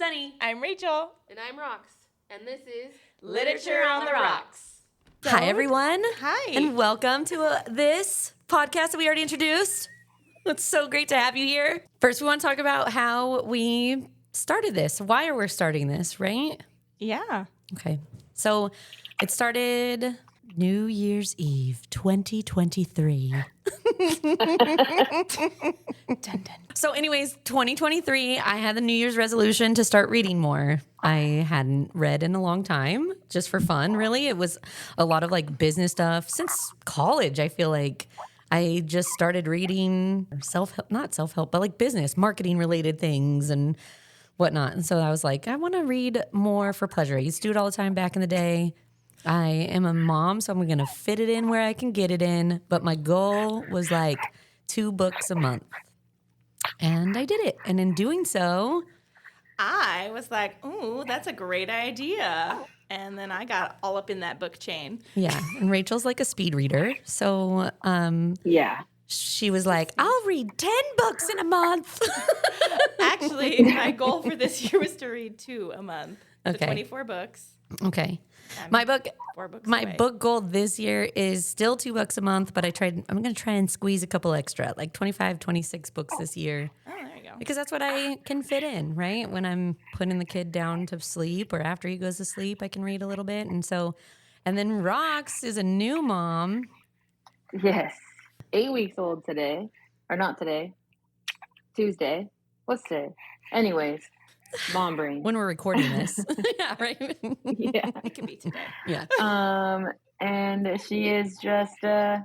Sunny. I'm Rachel. And I'm Rox. And this is Literature on the Rocks. Hi, everyone. Hi. And welcome to this podcast that we already introduced. It's so great to have you here. First, we want to talk about how we started this. Why are we starting this, right? Yeah. Okay. So it started New Year's Eve, 2023. Dun, dun. So anyways, 2023, I had the New Year's resolution to start reading more. I hadn't read in a long time, just for fun, really. It was a lot of like business stuff. Since college, I feel like I just started reading self-help, not self-help, but like business, marketing related things and whatnot. And so I was like, I want to read more for pleasure. I used to do it all the time back in the day. I am a mom, so I'm going to fit it in where I can get it in. But my goal was like 2 books a month. And I did it. And in doing so, I was like, ooh, that's a great idea. And then I got all up in that book chain. yeah. And Rachel's like a speed reader. So Yeah. she was like, I'll read 10 books in a month. Actually, my goal for this year was to read 2 a month. So Okay. 24 books. Okay. I'm My book 4 books My away. book goal this year is still 2 books a month, but I'm going to try and squeeze a couple extra, like 25, 26 books this year. Oh, there you go. Because that's what I can fit in, right? When I'm putting the kid down to sleep or after he goes to sleep, I can read a little bit. And then Rox is a new mom. Yes. 8 weeks old today. Or not today. Tuesday. What's today? Anyways, mom brain. When we're recording this. Yeah, right? Yeah. It could be today. Yeah. And she is just a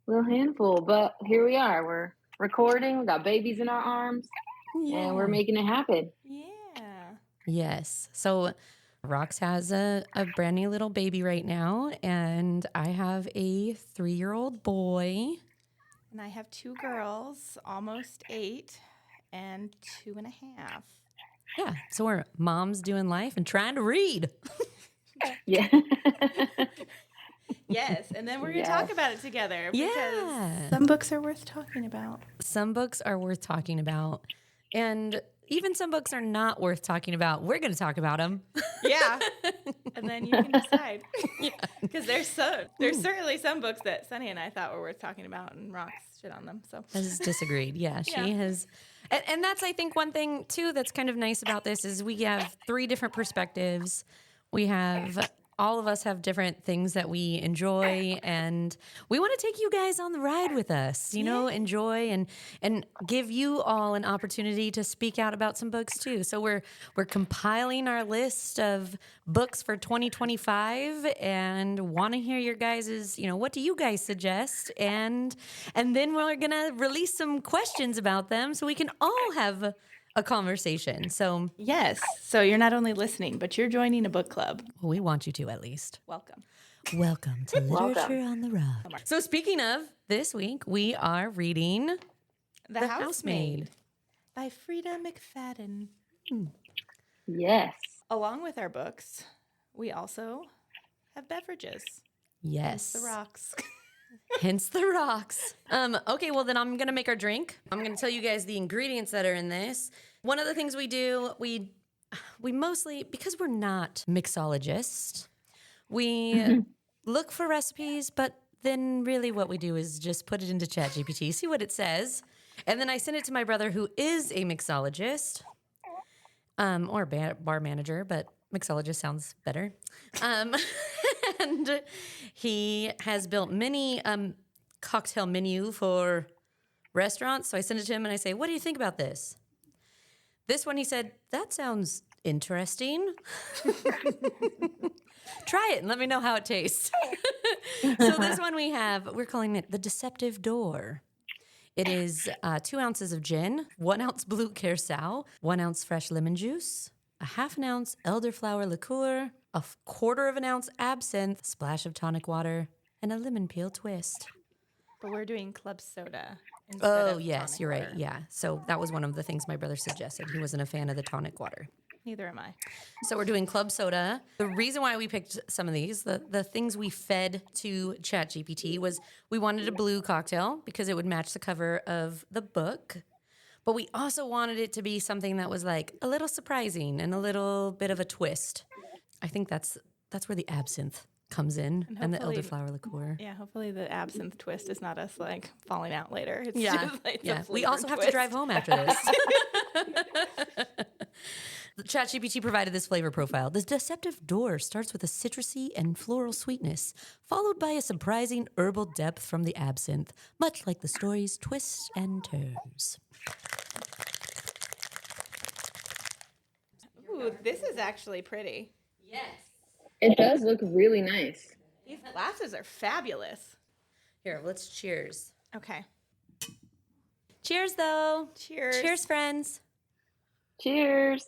little handful. But here we are. We're recording. We got babies in our arms. And we're making it happen. Yeah. Yes. So Rox has a brand new little baby right now, and I have a 3-year-old boy. And I have 2 girls, almost 8, and 2.5. Yeah. So we're moms doing life and trying to read. Yeah. Yes, and then we're going to talk about it together. Yeah. Because some books are worth talking about. Some books are worth talking about. And even some books are not worth talking about. We're going to talk about them. Yeah. And then you can decide. Because there's certainly some books that Sunny and I thought were worth talking about, and Rox shit on them. So Has disagreed. Yeah, she Yeah. has. And that's, I think, one thing, too, that's kind of nice about this is we have 3 different perspectives. All of us have different things that we enjoy, and we want to take you guys on the ride with us, enjoy and give you all an opportunity to speak out about some books too. So we're compiling our list of books for 2025 and want to hear your guys's, what do you guys suggest? And then we're going to release some questions about them so we can all have a conversation. So yes, so you're not only listening, but you're joining a book club. we want you to, at least. Welcome. Welcome to Literature Welcome. on the Rock. So speaking of, this week we are reading The Housemaid by Frieda McFadden. Yes. Along with our books, we also have beverages. Yes. The rocks. Hence the rocks. Okay, well then I'm going to make our drink. I'm going to tell you guys the ingredients that are in this. One of the things we do, we mostly, because we're not mixologists, we look for recipes, but then really what we do is just put it into ChatGPT, see what it says, and then I send it to my brother who is a mixologist, or bar manager, but mixologist sounds better. And he has built many cocktail menu for restaurants. So I send it to him and I say, what do you think about this? This one, he said, that sounds interesting. Try it and let me know how it tastes. So this one we're calling it the Deceptive Door. It is 2 ounces of gin, 1 ounce blue curacao, 1 ounce fresh lemon juice, a 1/2 ounce elderflower liqueur, a 1/4 ounce absinthe, splash of tonic water, and a lemon peel twist. But we're doing club soda. instead Oh, of yes, tonic you're right. water. Yeah. So that was one of the things my brother suggested. He wasn't a fan of the tonic water. Neither am I. So we're doing club soda. The reason why we picked some of these, the things we fed to ChatGPT was we wanted a blue cocktail because it would match the cover of the book. But we also wanted it to be something that was like a little surprising and a little bit of a twist. I think that's where the absinthe comes in and the hopefully- elderflower liqueur. Yeah, hopefully the absinthe twist is not us like falling out later. It's Yeah, just like yeah. a We flavor also have to twist. drive home after this. ChatGPT provided this flavor profile. The deceptive door starts with a citrusy and floral sweetness, followed by a surprising herbal depth from the absinthe, much like the story's twists and turns. Ooh, this is actually pretty. Yes. It does look really nice. These glasses are fabulous. Here, let's cheers. Okay. Cheers, though. Cheers. Cheers, friends. Cheers.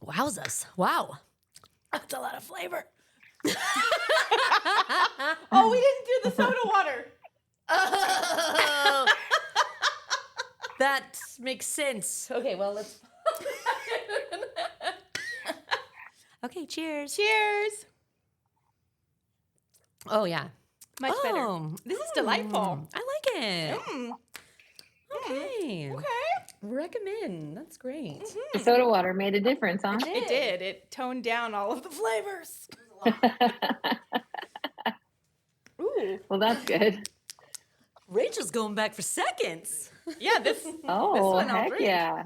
Wowzers. Wow. That's a lot of flavor. Oh, we didn't do the soda water. Oh, that makes sense. Okay, well, let's. Okay, cheers. Cheers. Oh, yeah. Much better. Oh, This is delightful. I like it. Mm. Okay. Okay. Recommend. That's great. The soda water made a difference, huh? It did. It toned down all of the flavors. Ooh. Well, that's good. Rachel's going back for seconds. Yeah, this Oh, one I'll heck drink. yeah.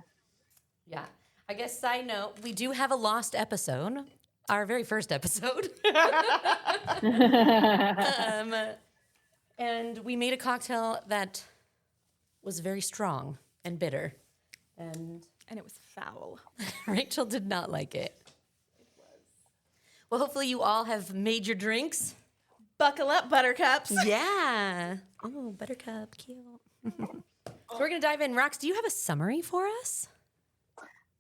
Yeah. I guess side note, we do have a lost episode, our very first episode. And we made a cocktail that was very strong and bitter. And And it was foul. Rachel did not like it. Well, hopefully you all have made your drinks. Buckle up, buttercups. Yeah. Oh, buttercup, cute. So we're going to dive in. Rox, do you have a summary for us?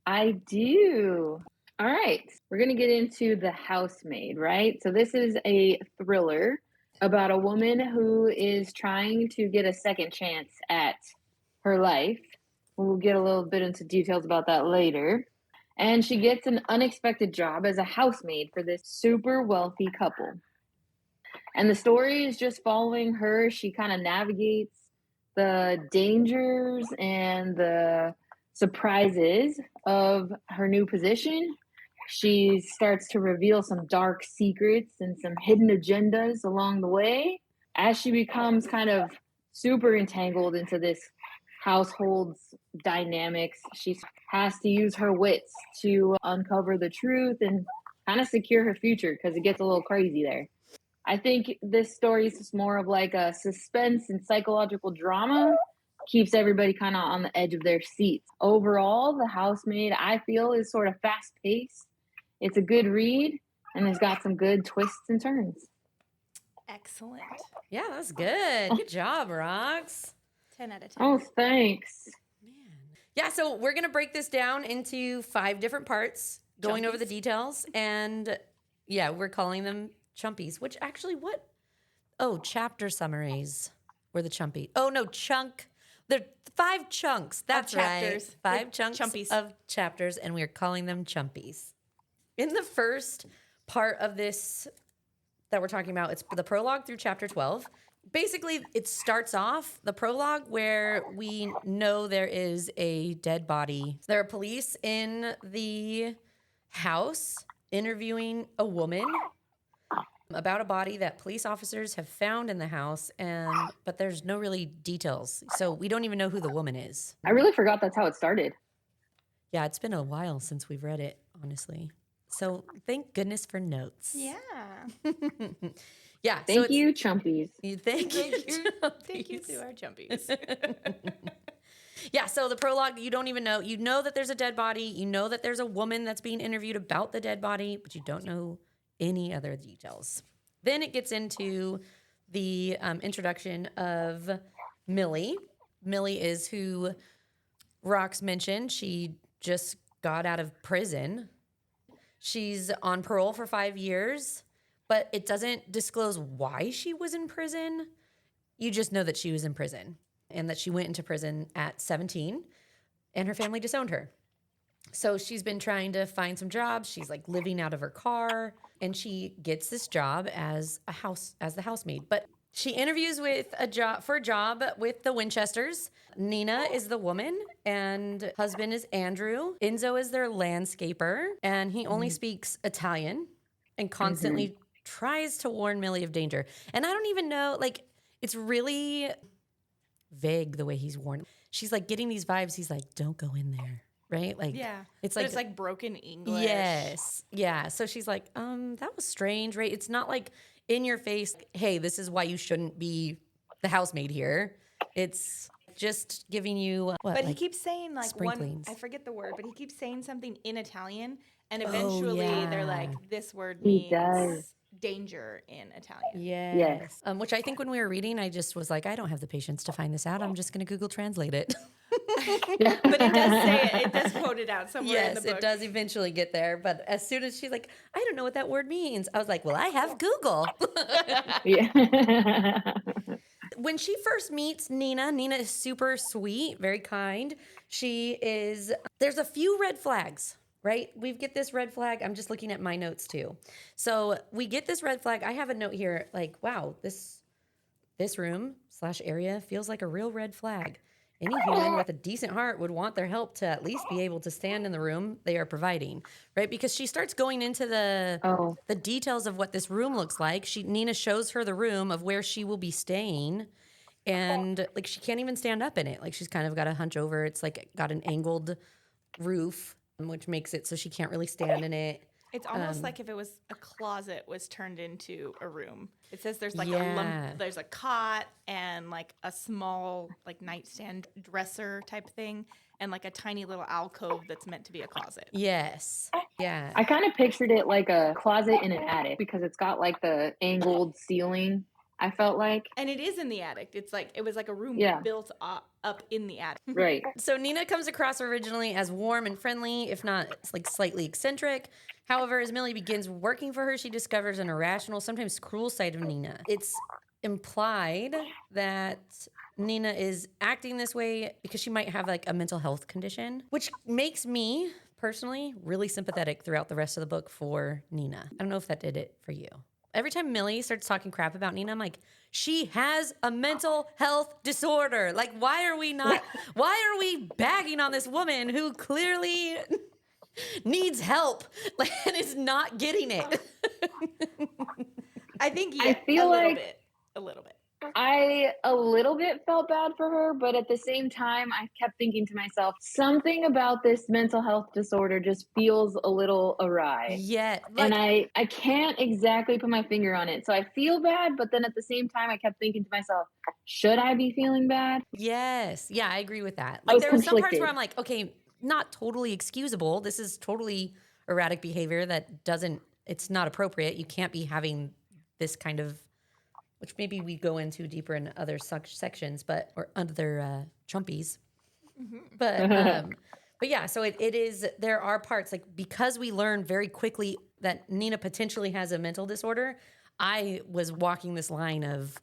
I do. All right. We're going to get into The Housemaid, right? So, this is a thriller about a woman who is trying to get a second chance at her life. We'll get a little bit into details about that later. And she gets an unexpected job as a housemaid for this super wealthy couple. And the story is just following her. She kind of navigates the dangers and the surprises of her new position. She starts to reveal some dark secrets and some hidden agendas along the way as she becomes kind of super entangled into this household's dynamics. She has to use her wits to uncover the truth and kind of secure her future because it gets a little crazy there. I think this story is just more of like a suspense and psychological drama. Keeps everybody kind of on the edge of their seats. Overall, The Housemaid, I feel, is sort of fast paced. It's a good read and it's got some good twists and turns. Excellent. Yeah, that's good. Good job, Rox. 10 out of 10. Oh, thanks. Yeah, so we're going to break this down into 5 different parts, going over the details. And yeah, we're calling them chumpies, which actually what? Oh, chapter summaries were the chumpy. Oh, no, chunk. They're 5 chunks. That's chapters. right. 5 They're chunks chumpies. of chapters, and we're calling them chumpies. In the first part of this that we're talking about, it's the prologue through chapter 12. Basically, it starts off the prologue where we know there is a dead body. There are police in the house interviewing a woman about a body that police officers have found in the house, but there's no really details. So we don't even know who the woman is. I really forgot that's how it started. Yeah, it's been a while since we've read it, honestly. So thank goodness for notes. Yeah. Yeah. Thank you, chumpies. Thank you. Thank you to our chumpies. Yeah, so the prologue, you don't even know. You know that there's a dead body. You know that there's a woman that's being interviewed about the dead body, but you don't know any other details. Then it gets into the introduction of Millie. Millie is who Rox mentioned. She just got out of prison. She's on parole for 5 years, but it doesn't disclose why she was in prison. You just know that she was in prison and that she went into prison at 17 and her family disowned her. So she's been trying to find some jobs. She's like living out of her car and she gets this job as the housemaid. But She interviews with for a job with the Winchesters. Nina is the woman, and husband is Andrew. Enzo is their landscaper, and he only speaks Italian and constantly tries to warn Millie of danger. And I don't even know, like, it's really vague the way he's warned. She's like getting these vibes. He's like, don't go in there. Right? Like, it's like broken English. Yes. Yeah. So she's like, that was strange, right? It's not like in your face, hey, this is why you shouldn't be the housemaid here. It's just giving you what, but he keeps saying like sprinklings. I forget the word, but he keeps saying something in Italian, and eventually they're like, this word He means does. danger in Italian. Yes. Which I think when we were reading, I just was like, I don't have the patience to find this out. I'm just going to Google Translate it. But it does say it. It does quote it out somewhere in the book. Yes, it does eventually get there. But as soon as she's like, I don't know what that word means, I was like, well, I have Google. Yeah. When she first meets Nina, Nina is super sweet, very kind. There's a few red flags, right? We get this red flag. I'm just looking at my notes too. So we get this red flag. I have a note here like, wow, this room / area feels like a real red flag. Any human with a decent heart would want their help to at least be able to stand in the room they are providing, right? Because she starts going into the details of what this room looks like. Nina shows her the room of where she will be staying, and like she can't even stand up in it. Like she's kind of got to hunch over. It's like got an angled roof, which makes it so she can't really stand in it. It's almost like if it was a closet was turned into a room. It says there's like there's a cot and like a small like nightstand dresser type thing and like a tiny little alcove that's meant to be a closet. Yes. Yeah. I kind of pictured it like a closet in an attic because it's got like the angled ceiling, I felt like. And it is in the attic. It's like it was like a room built up in the attic. Right. So Nina comes across originally as warm and friendly, if not like slightly eccentric. However, as Millie begins working for her, she discovers an irrational, sometimes cruel side of Nina. It's implied that Nina is acting this way because she might have like a mental health condition, which makes me personally really sympathetic throughout the rest of the book for Nina. I don't know if that did it for you. Every time Millie starts talking crap about Nina, I'm like, she has a mental health disorder. Like, why are we bagging on this woman who clearly needs help and is not getting it? I think I feel like a little bit. I a little bit felt bad for her, but at the same time, I kept thinking to myself, something about this mental health disorder just feels a little awry. Yeah. And I can't exactly put my finger on it. So I feel bad, but then at the same time, I kept thinking to myself, should I be feeling bad? Yes. Yeah, I agree with that. I Like was there were some parts conflicted. where I'm like, okay, not totally excusable. This is totally erratic behavior that it's not appropriate. You can't be having this kind of, which maybe we go into deeper in other sections, or other chumpies. But yeah, so it is, there are parts like, because we learn very quickly that Nina potentially has a mental disorder, I was walking this line of,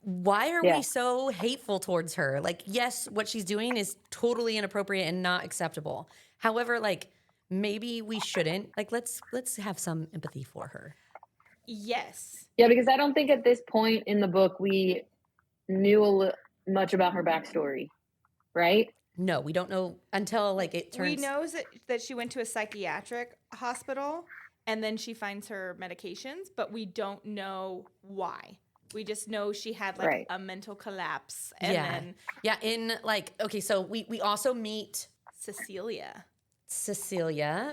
why are we so hateful towards her? Like, yes, what she's doing is totally inappropriate and not acceptable. However, like, maybe we shouldn't. Like, let's have some empathy for her. Yes. Yeah, because I don't think at this point in the book we knew much about her backstory, right? No, we don't know until like it turns. We know that she went to a psychiatric hospital and then she finds her medications, but we don't know why. We just know she had like a mental collapse. And then in like, okay, so we also meet Cecilia,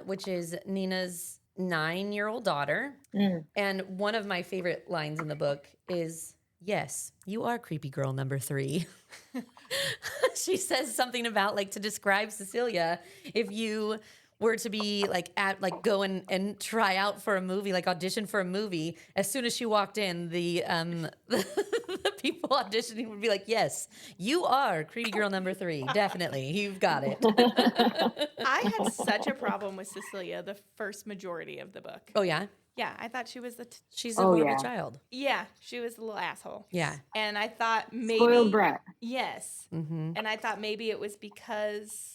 which is Nina's 9-year-old daughter. And one of my favorite lines in the book is, yes, you are creepy girl number 3. She says something about like to describe Cecilia, if you were to be like go and try out for a movie, like audition for a movie, as soon as she walked in, the people auditioning would be like, yes, you are creepy girl number 3. Definitely. You've got it. I had such a problem with Cecilia the first majority of the book. Oh, yeah? Yeah, I thought she was she's a horrible child. Yeah, she was a little asshole. Yeah. And I thought maybe... Spoiled brat. Yes. Mm-hmm. And I thought maybe it was because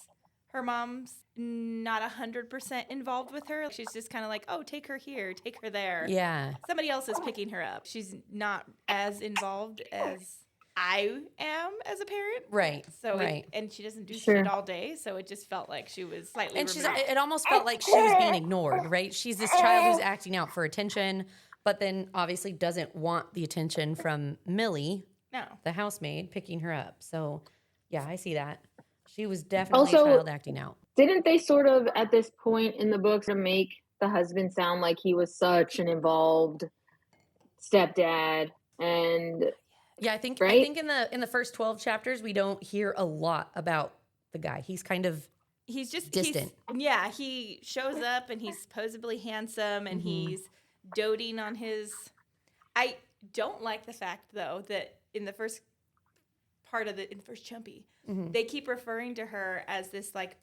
her mom's not 100% involved with her. She's just kind of like, oh, take her here, take her there. Yeah. Somebody else is picking her up. She's not as involved as I am as a parent. Right. So right. And she doesn't do Sure. shit all day, so it just felt like she was slightly And removed. it almost felt like she was being ignored, right? She's this child who's acting out for attention, but then obviously doesn't want the attention from Millie, No. the housemaid, picking her up. So, yeah, I see that. She was definitely Also- a child acting out. Didn't they sort of, at this point in the book, to make the husband sound like he was such an involved stepdad? And Yeah, I think Right? in the first 12 chapters we don't hear a lot about the guy. He's kind of He's just distant. He shows up and he's supposedly handsome and he's doting on his. I don't like the fact though that in the first Chumpy, they keep referring to her as this like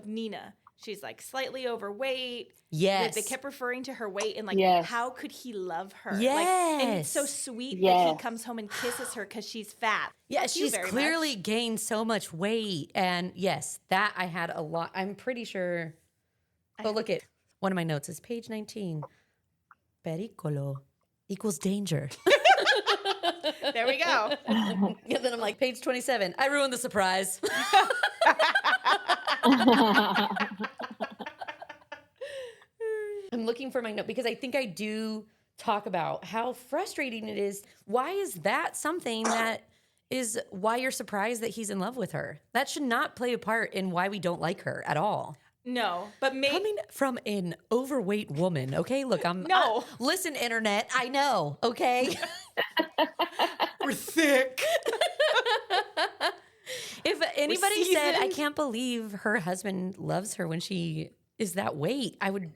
Nina. She's like slightly overweight. yes. They kept referring to her weight and like, Yes. how could he love her? Like, and it's so Yes. sweet that Yes. he comes home and kisses her because she's fat. Yeah, Fuck you she's very clearly much. gained so much weight. And yes, that I had a lot. I'm pretty sure. Oh, look at one of my notes is page 19. Pericolo equals danger. There we go. Yeah, then I'm like, page 27. I ruined the surprise. I'm looking for my note because I think I do talk about how frustrating it is. Why is that something that is why you're surprised that he's in love with her? That should not play a part in why we don't like her at all. No, but maybe Coming from an overweight woman, okay? Look, No. listen, internet, I know, okay? We're thick. If anybody said, I seasoned. can't believe her husband loves her when she is that weight, I would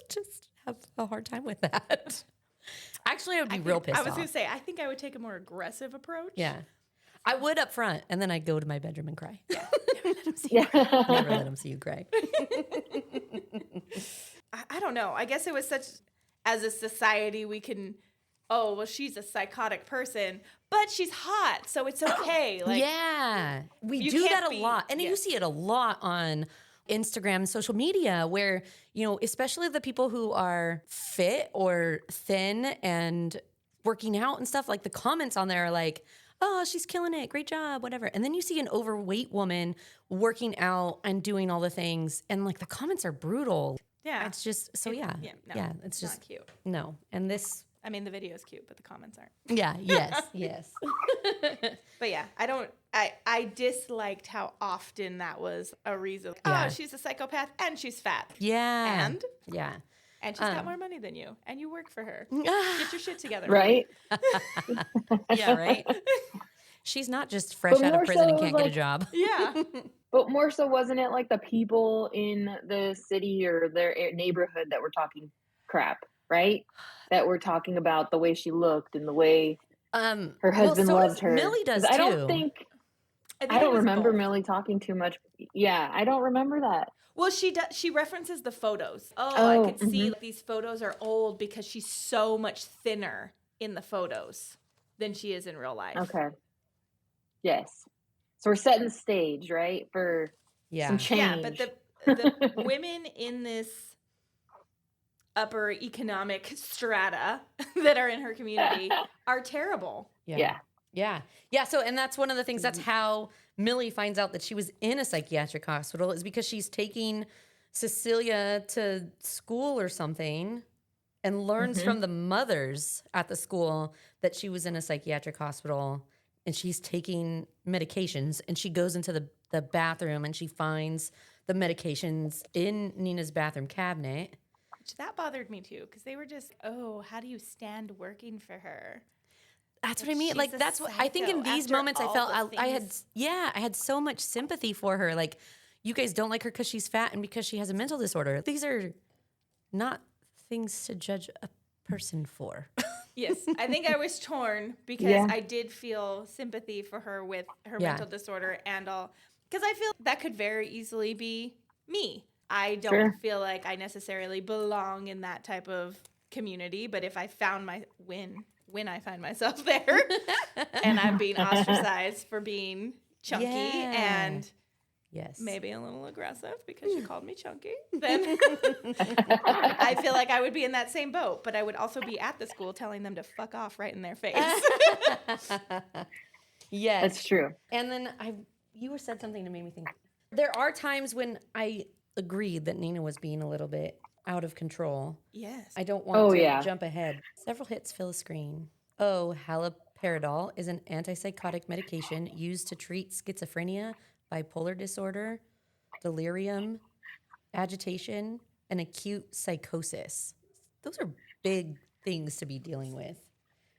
just have a hard time with that. Actually, I would be real pissed I was off. going to say, I think I would take a more aggressive approach. Yeah. I would up front, and then I'd go to my bedroom and cry. Yeah. Never let him see you cry. I don't know. I guess it was such, as a society, we can, oh, well, she's a psychotic person, but she's hot, so it's okay. Like, yeah. We you do can't that a be- lot. And you yes. see it a lot on Instagram, social media, where, especially the people who are fit or thin and working out and stuff, like the comments on there are like, oh, she's killing it. Great job, whatever. And then you see an overweight woman working out and doing all the things. And like the comments are brutal. Yeah. It's just, so yeah. No, it's just, not cute. no. And this, I mean, the video is cute, but the comments aren't. yeah, yes. But yeah, I disliked how often that was a reason. Yeah. Oh, she's a psychopath and she's fat. Yeah. And Yeah. she's got more money than you, and you work for her. Get your shit together. right? Yeah, right? She's not just fresh But out of more prison so and it can't was get a like- job. Yeah. But more so, wasn't it like the people in the city or their neighborhood that were talking crap, right? That were talking about the way she looked and the way her husband so loved does her. Millie does 'Cause too. I don't think I think it don't was remember both. Millie talking too much. Yeah, I don't remember that. Well, she does. She references the photos. Oh, Oh, I could see these photos are old because she's so much thinner in the photos than she is in real life. Okay. Yes. So we're setting the stage, right, for Yeah. some change. Yeah, but the women in this upper economic strata that are in her community are terrible. Yeah. Yeah. So, and that's one of the things, that's how Millie finds out that she was in a psychiatric hospital, is because she's taking Cecilia to school or something and learns from the mothers at the school that she was in a psychiatric hospital and she's taking medications, and she goes into the bathroom and she finds the medications in Nina's bathroom cabinet. Which that bothered me too, because they were just, oh, how do you stand working for her? That's Like, what I mean. she's like, a that's what I think in psycho these after moments I all felt the I had, things- I had so much sympathy for her. Like, you guys don't like her because she's fat and because she has a mental disorder. These are not things to judge a person for. Yes, I think I was torn because Yeah. I did feel sympathy for her with her Yeah. mental disorder and all. Because I feel that could very easily be me. I don't Sure. feel like I necessarily belong in that type of community, but if I found when I find myself there and I'm being ostracized for being chunky Yeah. and Yes. maybe a little aggressive because you called me chunky, then I feel like I would be in that same boat. But I would also be at the school telling them to fuck off right in their face. Yes. That's true. And then you said something that made me think. There are times when I agreed that Nina was being a little bit out of control. Yes. I don't want to yeah. jump ahead. Several hits fill a screen. Oh, haloperidol is an antipsychotic medication used to treat schizophrenia, bipolar disorder, delirium, agitation, and acute psychosis. Those are big things to be dealing with.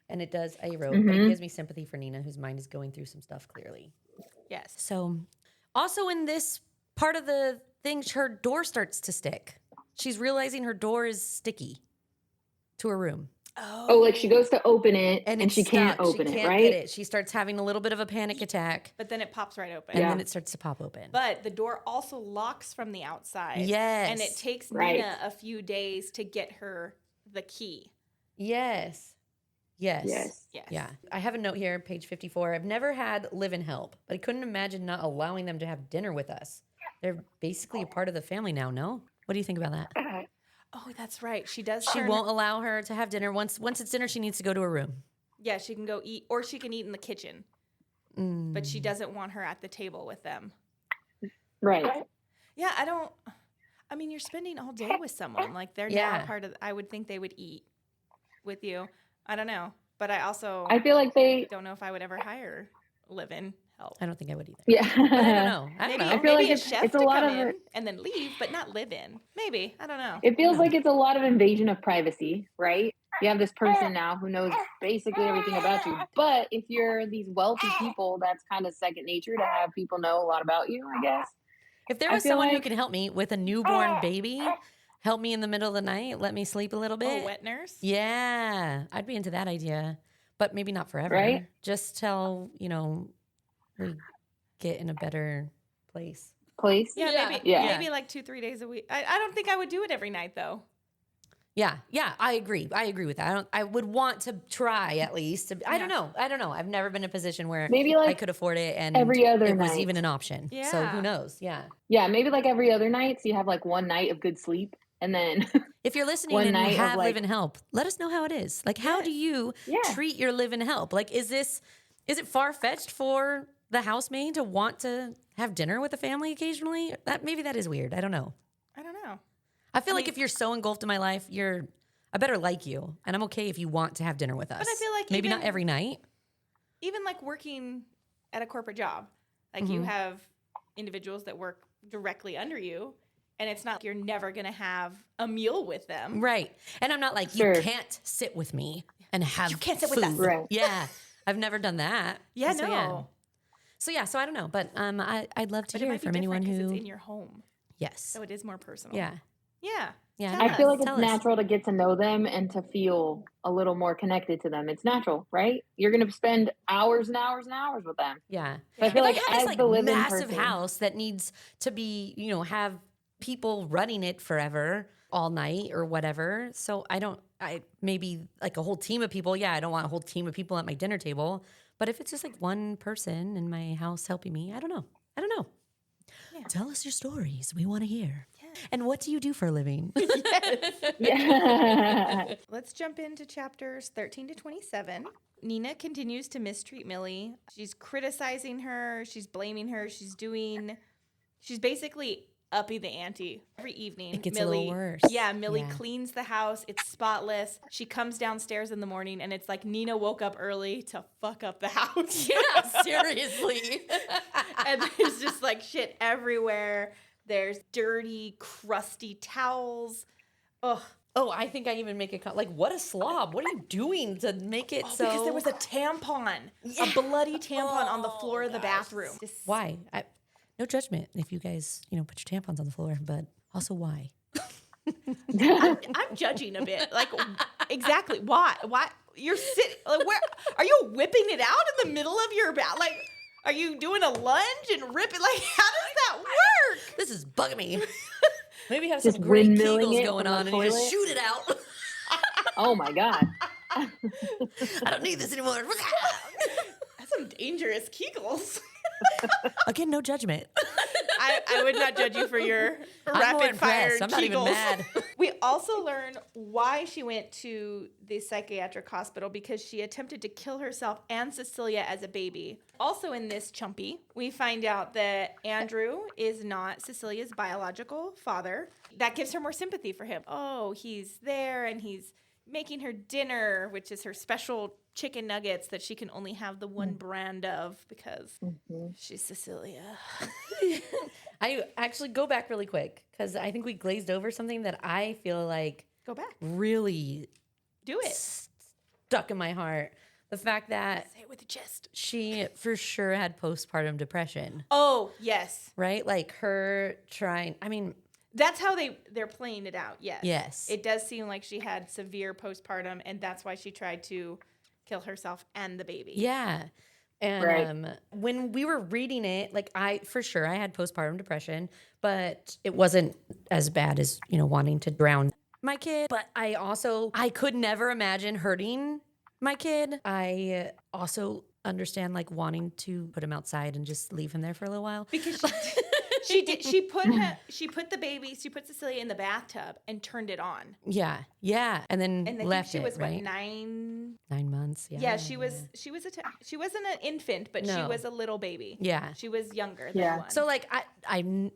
And it does, I wrote, but it gives me sympathy for Nina, whose mind is going through some stuff clearly. Yes. So, also in this part of the thing, her door starts to stick. She's realizing her door is sticky to her room. Oh, like she goes to open it and it's she can't stuck. open She it, can't right? get it. She starts having a little bit of a panic attack. But then it pops right open. And then it starts to pop open. But the door also locks from the outside. Yes. And it takes Right. Nina a few days to get her the key. Yes. Yes. Yes. Yes. Yeah. I have a note here, page 54. I've never had live-in help, but I couldn't imagine not allowing them to have dinner with us. They're basically a part of the family now, no? What do you think about that? Oh, that's right. She does. She won't allow her to have dinner. Once it's dinner, she needs to go to her room. Yeah, she can go eat, or she can eat in the kitchen. But she doesn't want her at the table with them. Right. Yeah, I mean, you're spending all day with someone. Like, they're now part of, I would think they would eat with you. I don't know. But I feel like they, don't know if I would ever hire live-in help. I don't think I would either. yeah. But I don't know. I don't know. I feel maybe like a chef it's a to lot come of in and then leave, but not live in. Maybe. I don't know. It feels like it's a lot of invasion of privacy, right? You have this person now who knows basically everything about you. But if you're these wealthy people, that's kind of second nature to have people know a lot about you, I guess. If there was someone who could help me with a newborn baby, help me in the middle of the night, let me sleep a little bit. Oh, wet nurse? Yeah, I'd be into that idea, but maybe not forever. Right? Just till, we get in a better place. Yeah, maybe Yeah. maybe like 2-3 days a week. I don't think I would do it every night though. Yeah, I agree. I agree with that. I would want to try at least. I don't know. I've never been in a position where Maybe like I could afford it and every other it was night. even an option. So Yeah. who knows? Yeah. Yeah, maybe like every other night. So you have like one night of good sleep and then If you're listening One and night you of, have like- live-in help, let us know how it is. Like, how do you treat your live-in help? Like, is it far-fetched for the housemaid to want to have dinner with the family occasionally? Maybe that is weird. I don't know. I don't know. I feel like if you're so engulfed in my life, I better like you, and I'm okay if you want to have dinner with us. But I feel like maybe even- not every night. Even like working at a corporate job, like you have individuals that work directly under you, and it's not like you're never going to have a meal with them. Right. And I'm not like, Sure. you can't sit with me and have You can't sit with us. food. Right. Yeah. I've never done that. Yeah, So, no. So I don't know. But I'd love to But it hear might be from anyone different 'cause who. it's in your home, Yes. so it is more personal. Yeah. Yeah. Yeah. Tell I feel us. like it's Tell us. natural to get to know them and to feel a little more connected to them. It's natural, right? You're going to spend hours and hours and hours with them. Yeah. So I If feel I like have as this like the live-in massive person, house that needs to be, have people running it forever, all night or whatever. So maybe like a whole team of people. Yeah, I don't want a whole team of people at my dinner table. But if it's just like one person in my house helping me, I don't know. Yeah. Tell us your stories. We want to hear. Yeah. And what do you do for a living? yeah. Let's jump into chapters 13 to 27. Nina continues to mistreat Millie. She's criticizing her. She's blaming her. She's basically upping the ante every evening. It gets Millie, a little worse. Yeah, Millie Yeah. cleans the house. It's spotless. She comes downstairs in the morning, and it's like Nina woke up early to fuck up the house. Yeah, seriously. And there's just like shit everywhere. There's dirty, crusty towels. Ugh. Oh, I think I even make it like, what a slob. What are you doing to make it so? Because there was a tampon, a bloody tampon on the floor of the bathroom. Why? No judgment if you guys, put your tampons on the floor, but also why? I'm judging a bit. Like, exactly. Why? You're sitting, like, where? Are you whipping it out in the middle of your bath? Like, are you doing a lunge and ripping? Like, how does that work? This is bugging me. Maybe have Just some great windmilling Kegels it going from on the and you just toilet? shoot it out. Oh my God. I don't need this anymore. That's some dangerous Kegels. Again, no judgment. I would not judge you for your I'm more rapid fire impressed. I'm not even Kegels. mad. We also learn why she went to the psychiatric hospital, because she attempted to kill herself and Cecilia as a baby. Also in this chumpy, we find out that Andrew is not Cecilia's biological father. That gives her more sympathy for him. Oh, he's there and he's making her dinner, which is her special chicken nuggets that she can only have the one brand of because she's Cecilia. I actually go back really quick because I think we glazed over something that I feel like Go back. really Do it. stuck in my heart. The fact that Say it with the chest. she for sure had postpartum depression, Oh, yes. right? Like her trying, I mean, That's how they're playing it out. Yes. Yes. It does seem like she had severe postpartum, and that's why she tried to kill herself and the baby. yeah. And Right. when we were reading it, like I had postpartum depression, but it wasn't as bad as, wanting to drown my kid. But I could never imagine hurting my kid. I also understand like wanting to put him outside and just leave him there for a little while. Because she put Cecilia in the bathtub and turned it on. Yeah. And then And I left think she was it, right? 9 months. Yeah. Yeah, she wasn't an infant, but she No. was a little baby. Yeah. She was younger than Yeah. one. So like I'm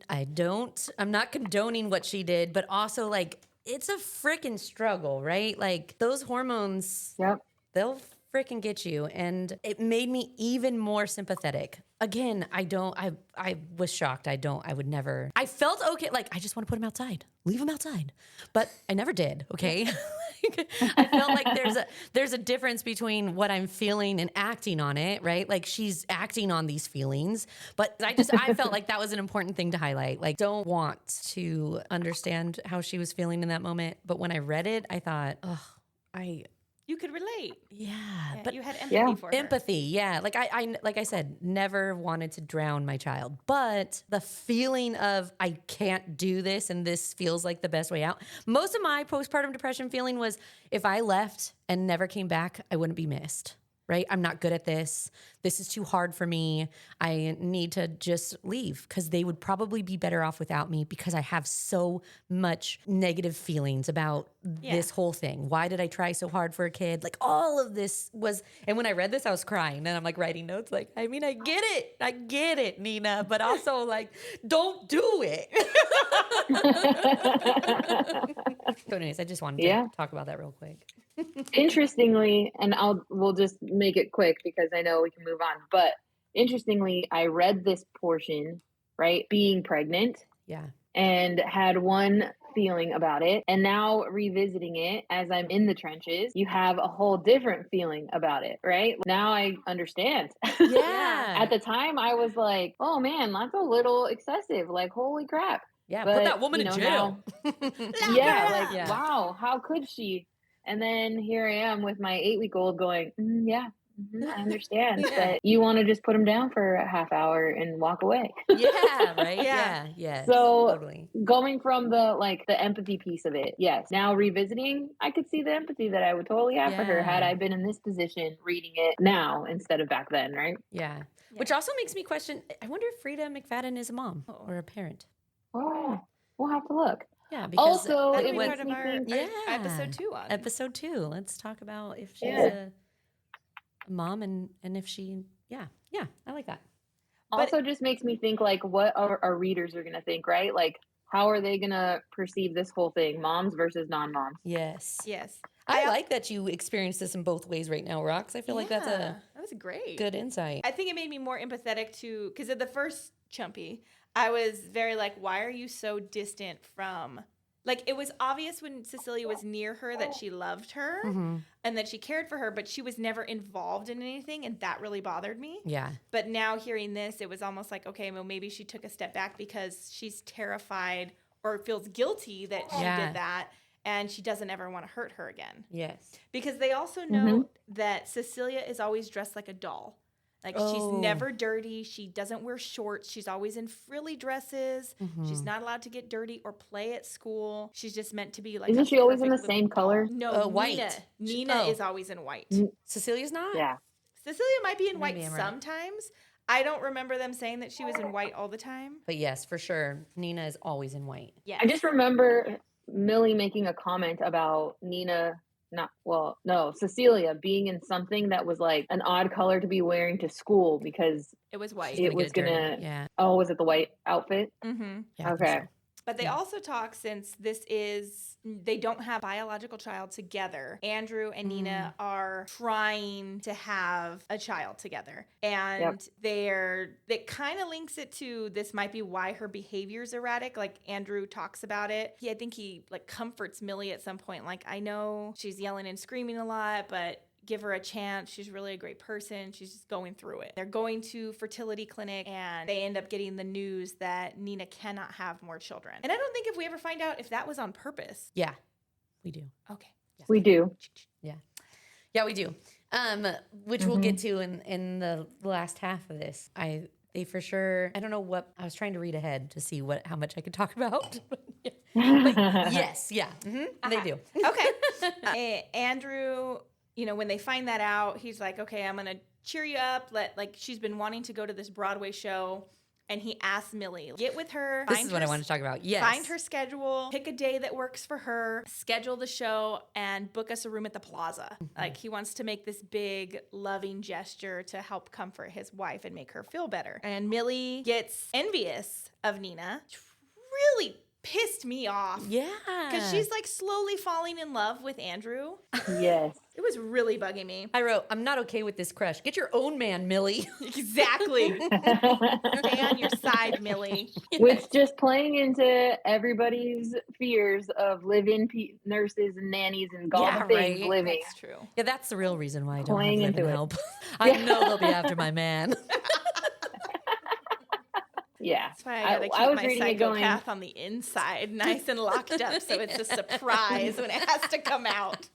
not condoning what she did, but also like it's a freaking struggle, right? Like those hormones, Yep. they'll freaking get you. And it made me even more sympathetic. Again, I was shocked. I would never, I felt okay. Like, I just want to put him outside, leave him outside. But I never did. Okay. I felt like there's a difference between what I'm feeling and acting on it, right? Like she's acting on these feelings, but I felt like that was an important thing to highlight. Like, don't want to understand how she was feeling in that moment. But when I read it, I thought, you could relate. yeah, Yeah, but you had empathy Yeah. for her. empathy, yeah. Like like I said, never wanted to drown my child, but the feeling of I can't do this and this feels like the best way out. Most of my postpartum depression feeling was if I left and never came back, I wouldn't be missed. Right? I'm not good at this. This is too hard for me. I need to just leave because they would probably be better off without me because I have so much negative feelings about this whole thing. Why did I try so hard for a kid? Like all of this was, and when I read this, I was crying and I'm like writing notes like, I mean, I get it, Nina, but also like, don't do it. So anyways, I just wanted to talk about that real quick. Interestingly, and we'll just make it quick because I know we can move on. But interestingly, I read this portion, right, being pregnant, Yeah. and had one feeling about it. And now revisiting it as I'm in the trenches, you have a whole different feeling about it, right? Now I understand. Yeah. At the time, I was like, oh man, that's a little excessive. Like, holy crap. Yeah. But, put that woman in jail. Now, wow, how could she? And then here I am with my 8-week-old going, I understand. But you want to just put him down for a half hour and walk away. Yeah, right? Yeah. So totally. going from the empathy piece of it, yes. Now revisiting, I could see the empathy that I would totally have for her had I been in this position reading it now instead of back then, right? Yeah. Which also makes me question, I wonder if Frieda McFadden is a mom or a parent. Oh, we'll have to look. Yeah, because Also, That'll it be makes part of me our think, episode 2 on. Episode 2. Let's talk about if she's Yeah. a mom and if she, yeah, I like that. also just makes me think like what our readers are going to think, right? Like how are they going to perceive this whole thing, moms versus non-moms? Yes. Yes. I like that you experience this in both ways right now, Rox. I feel like that's that was great. good insight. I think it made me more empathetic to, because of the first Chumpy, I was very like, why are you so distant from, like, it was obvious when Cecilia was near her that she loved her and that she cared for her, but she was never involved in anything, and that really bothered me. Yeah. But now hearing this, it was almost like, okay, well, maybe she took a step back because she's terrified or feels guilty that she did that, and she doesn't ever want to hurt her again. Yes. Because they also know that Cecilia is always dressed like a doll. Like, she's never dirty. She doesn't wear shorts. She's always in frilly dresses. She's not allowed to get dirty or play at school. She's just meant to be like. Isn't she always in the perfect same little color? doll. No, white. Nina is always in white. Cecilia's not? Yeah. Cecilia might be in Maybe white I'm right. sometimes. I don't remember them saying that she was in white all the time. But yes, for sure, Nina is always in white. Yeah. I just remember Millie making a comment about Cecilia being in something that was like an odd color to be wearing to school because It was white. She's it was get dirty. gonna. Yeah. Oh, was it the white outfit? Mm-hmm. Yeah. I think Okay. so. But they Yeah. also talk, since they don't have a biological child together. Andrew and Nina are trying to have a child together. And it kind of links it to this might be why her behavior's erratic. Like Andrew talks about it. I think he like comforts Millie at some point. Like, I know she's yelling and screaming a lot, but give her a chance. She's really a great person. She's just going through it. They're going to fertility clinic and they end up getting the news that Nina cannot have more children. And I don't think if we ever find out if that was on purpose. Yeah, we do. Okay. We do. Yeah, we do. Which we'll get to in the last half of this. They for sure. I don't know what I was trying to read ahead to see how much I could talk about. But yes, yeah, they do. Okay. Andrew, when they find that out, he's like, okay, I'm going to cheer you up. She's been wanting to go to this Broadway show. And he asks Millie, get with her. This is what I want to talk about. Yes. Find her schedule, pick a day that works for her, schedule the show, and book us a room at the Plaza. Like, he wants to make this big, loving gesture to help comfort his wife and make her feel better. And Millie gets envious of Nina. Really pissed me off. Yeah. Because she's like slowly falling in love with Andrew. Yes. It was really bugging me. I wrote, I'm not okay with this crush. Get your own man, Millie. Exactly. Stay on your side, Millie. Which just playing into everybody's fears of live-in nurses and nannies and all the things right. living. That's true. Yeah, that's the real reason why I don't Playing have live-in into it. help. I know they'll be after my man. Yeah. That's why I gotta I was keep my reading it going- psychopath on the inside, nice and locked up, so it's a surprise when it has to come out.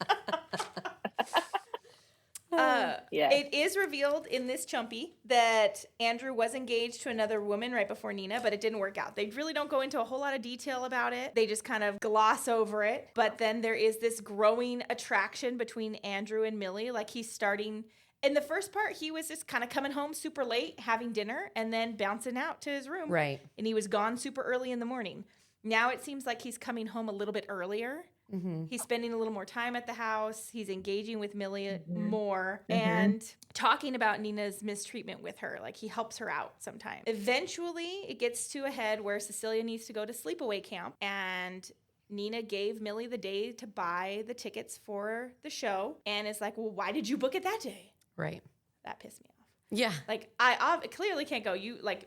Yeah. It is revealed in this Chumpy that Andrew was engaged to another woman right before Nina, but it didn't work out. They really don't go into a whole lot of detail about it. They just kind of gloss over it. But then there is this growing attraction between Andrew and Millie. Like, he's starting... In the first part, he was just kind of coming home super late, having dinner, and then bouncing out to his room. Right. And he was gone super early in the morning. Now it seems like he's coming home a little bit earlier. Mm-hmm. He's spending a little more time at the house. He's engaging with Millie more and talking about Nina's mistreatment with her. Like, he helps her out sometimes. Eventually, it gets to a head where Cecilia needs to go to sleepaway camp, and Nina gave Millie the day to buy the tickets for the show and is like, well, why did you book it that day? Right. That pissed me off. Yeah. Like, I clearly can't go.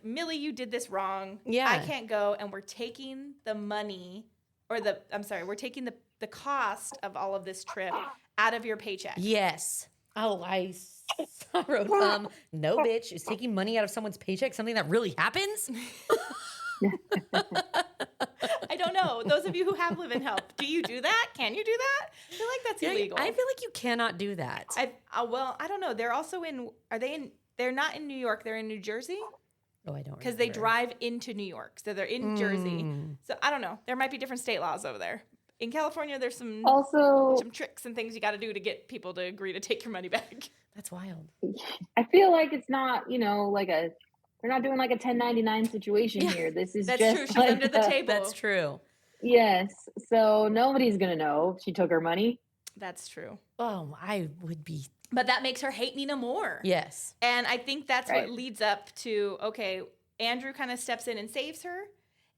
Millie, you did this wrong. Yeah. I can't go, and we're taking the money, we're taking the cost of all of this trip out of your paycheck. Yes. Oh, I wrote, no, bitch, is taking money out of someone's paycheck something that really happens? I don't know. Those of you who have live-in help, do you do that? Can you do that? I feel like that's illegal. I feel like you cannot do that. I don't know. They're also they're not in New York. They're in New Jersey. Oh, I don't Because they remember. drive into New York. So they're in Jersey. So I don't know. There might be different state laws over there. In California, there's some tricks and things you got to do to get people to agree to take your money back. That's wild. I feel like it's not, they're not doing like a 1099 situation here. This is That's just true. She's like under the table. That's true. Yes. So nobody's going to know she took her money. That's true. Oh, I would be. But that makes her hate Nina more. Yes. And I think that's Right. what leads up to, okay, Andrew kind of steps in and saves her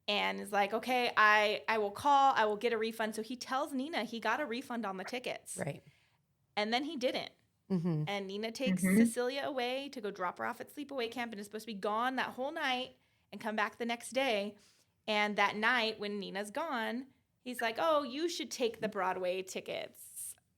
and is like, okay, I will get a refund. So he tells Nina he got a refund on the tickets. Right. And then he didn't. Mm-hmm. And Nina takes Cecilia away to go drop her off at sleepaway camp and is supposed to be gone that whole night and come back the next day. And that night when Nina's gone, he's like, oh, you should take the Broadway tickets.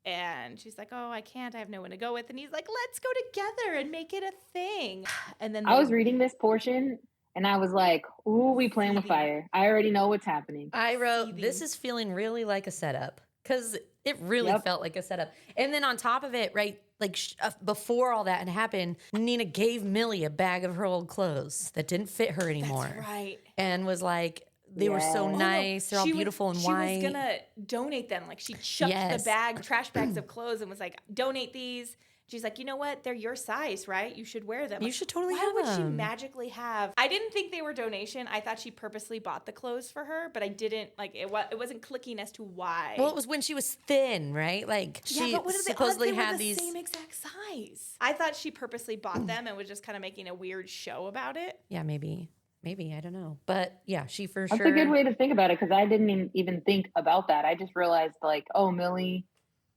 And she's like, oh, I can't. I have no one to go with. And he's like, let's go together and make it a thing. And then I was reading this portion and I was like, ooh, we playing with fire. I already know what's happening. I wrote, Seething. this is feeling really like a setup because it really felt like a setup. And then on top of it, right, like before all that had happened, Nina gave Millie a bag of her old clothes that didn't fit her anymore. That's right. And was like, they were so Yes. nice. They're all beautiful and white. She was going to donate them. Like, she chucked the trash bags of clothes and was like, donate these She's like, you know what? They're your size, right? You should wear them. You should totally Why have would she them. magically have? I didn't think they were donation. I thought she purposely bought the clothes for her, but I didn't like it. It wasn't clicking as to why. Well, it was when she was thin, right? Like she but what are supposedly the odds they were had the these. same exact size? I thought she purposely bought them and was just kind of making a weird show about it. Yeah, maybe I don't know, but yeah, she for That's sure. a good way to think about it because I didn't even think about that. I just realized, like, oh, Millie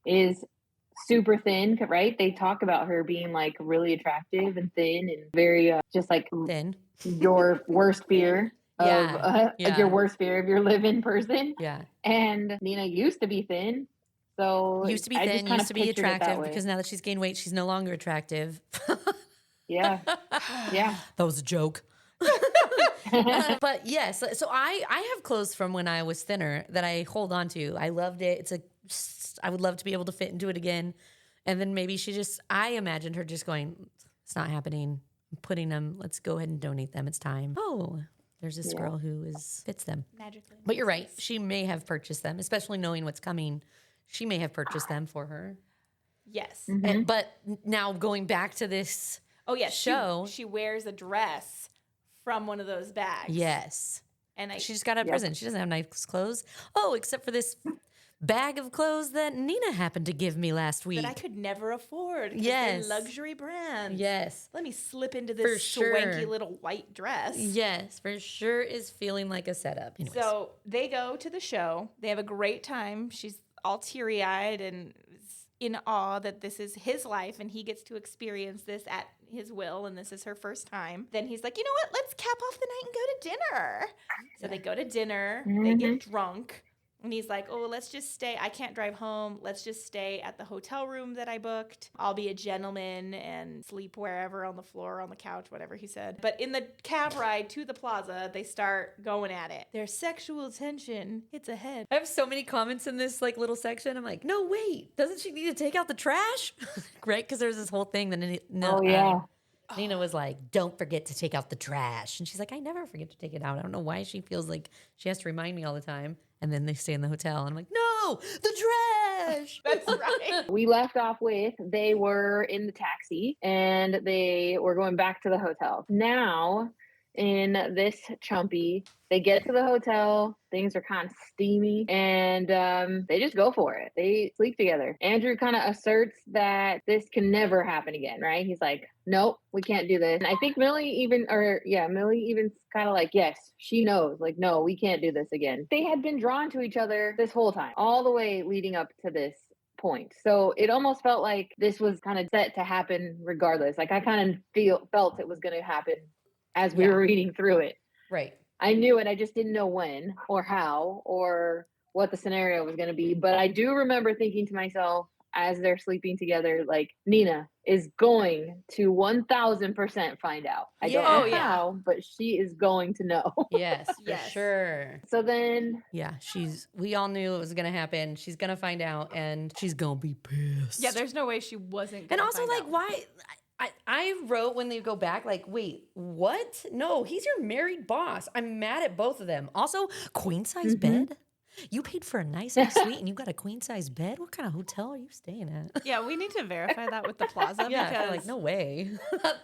is super thin, right? They talk about her being like really attractive and thin and very just like Thin. your worst fear Yeah, like your yeah. worst fear of your live-in person. Yeah. And Nina used to be thin, so Used to be I thin, just kind used of to be pictured it that attractive way. because now that she's gained weight, she's no longer attractive. Yeah, yeah. That was a joke. But yes, so I have clothes from when I was thinner that I hold on to. I loved it. I would love to be able to fit into it again. And then maybe I imagined her just going, it's not happening. I'm putting them, let's go ahead and donate them. It's time. Oh, there's this girl who fits them. Magically. But you're right. She may have purchased them, especially knowing what's coming. She may have purchased them for her. Yes. But now going back to this Oh, yeah. show. She wears a dress from one of those bags. Yes. And She just got out of prison. She doesn't have nice clothes. Oh, except for this bag of clothes that Nina happened to give me last week. that I could never afford. 'Cause Yes. they're luxury brands. Yes. Let me slip into this For sure. swanky little white dress. Yes, for sure is feeling like a setup. Anyways. So they go to the show. They have a great time. She's all teary-eyed and in awe that this is his life and he gets to experience this at his will, and this is her first time. Then he's like, you know what? Let's cap off the night and go to dinner. So they go to dinner. They get drunk. And he's like, oh, let's just stay. I can't drive home. Let's just stay at the hotel room that I booked. I'll be a gentleman and sleep wherever on the floor, on the couch, whatever he said. But in the cab ride to the plaza, they start going at it. Their sexual tension hits ahead. I have so many comments in this like little section. I'm like, no, wait, doesn't she need to take out the trash? Right? Because there's this whole thing that Nina was like, don't forget to take out the trash. And she's like, I never forget to take it out. I don't know why she feels like she has to remind me all the time. And then they stay in the hotel. And I'm like, no, the trash. That's right. We left off with they were in the taxi and they were going back to the hotel. Now, in this chumpy, they get to the hotel, things are kind of steamy, and they just go for it. They sleep together. Andrew kind of asserts that this can never happen again, right? He's like, nope, we can't do this. And I think Millie even kind of like, yes, she knows, like, no, we can't do this again. They had been drawn to each other this whole time, all the way leading up to this point. So it almost felt like this was kind of set to happen regardless. Like I kind of felt it was going to happen as we were reading through it. Right. I knew it. I just didn't know when or how or what the scenario was going to be. But I do remember thinking to myself as they're sleeping together, like, Nina is going to 1000% find out. I don't know how, but she is going to know. Yes, for sure. So then. Yeah, we all knew it was going to happen. She's going to find out and she's going to be pissed. Yeah, there's no way she wasn't And gonna also, find like, out. why? I wrote when they go back, like, wait, what? No, he's your married boss. I'm mad at both of them. Also, queen size bed? You paid for a nice ass suite and you got a queen size bed? What kind of hotel are you staying at? Yeah, we need to verify that with the plaza Yeah, because like, no way.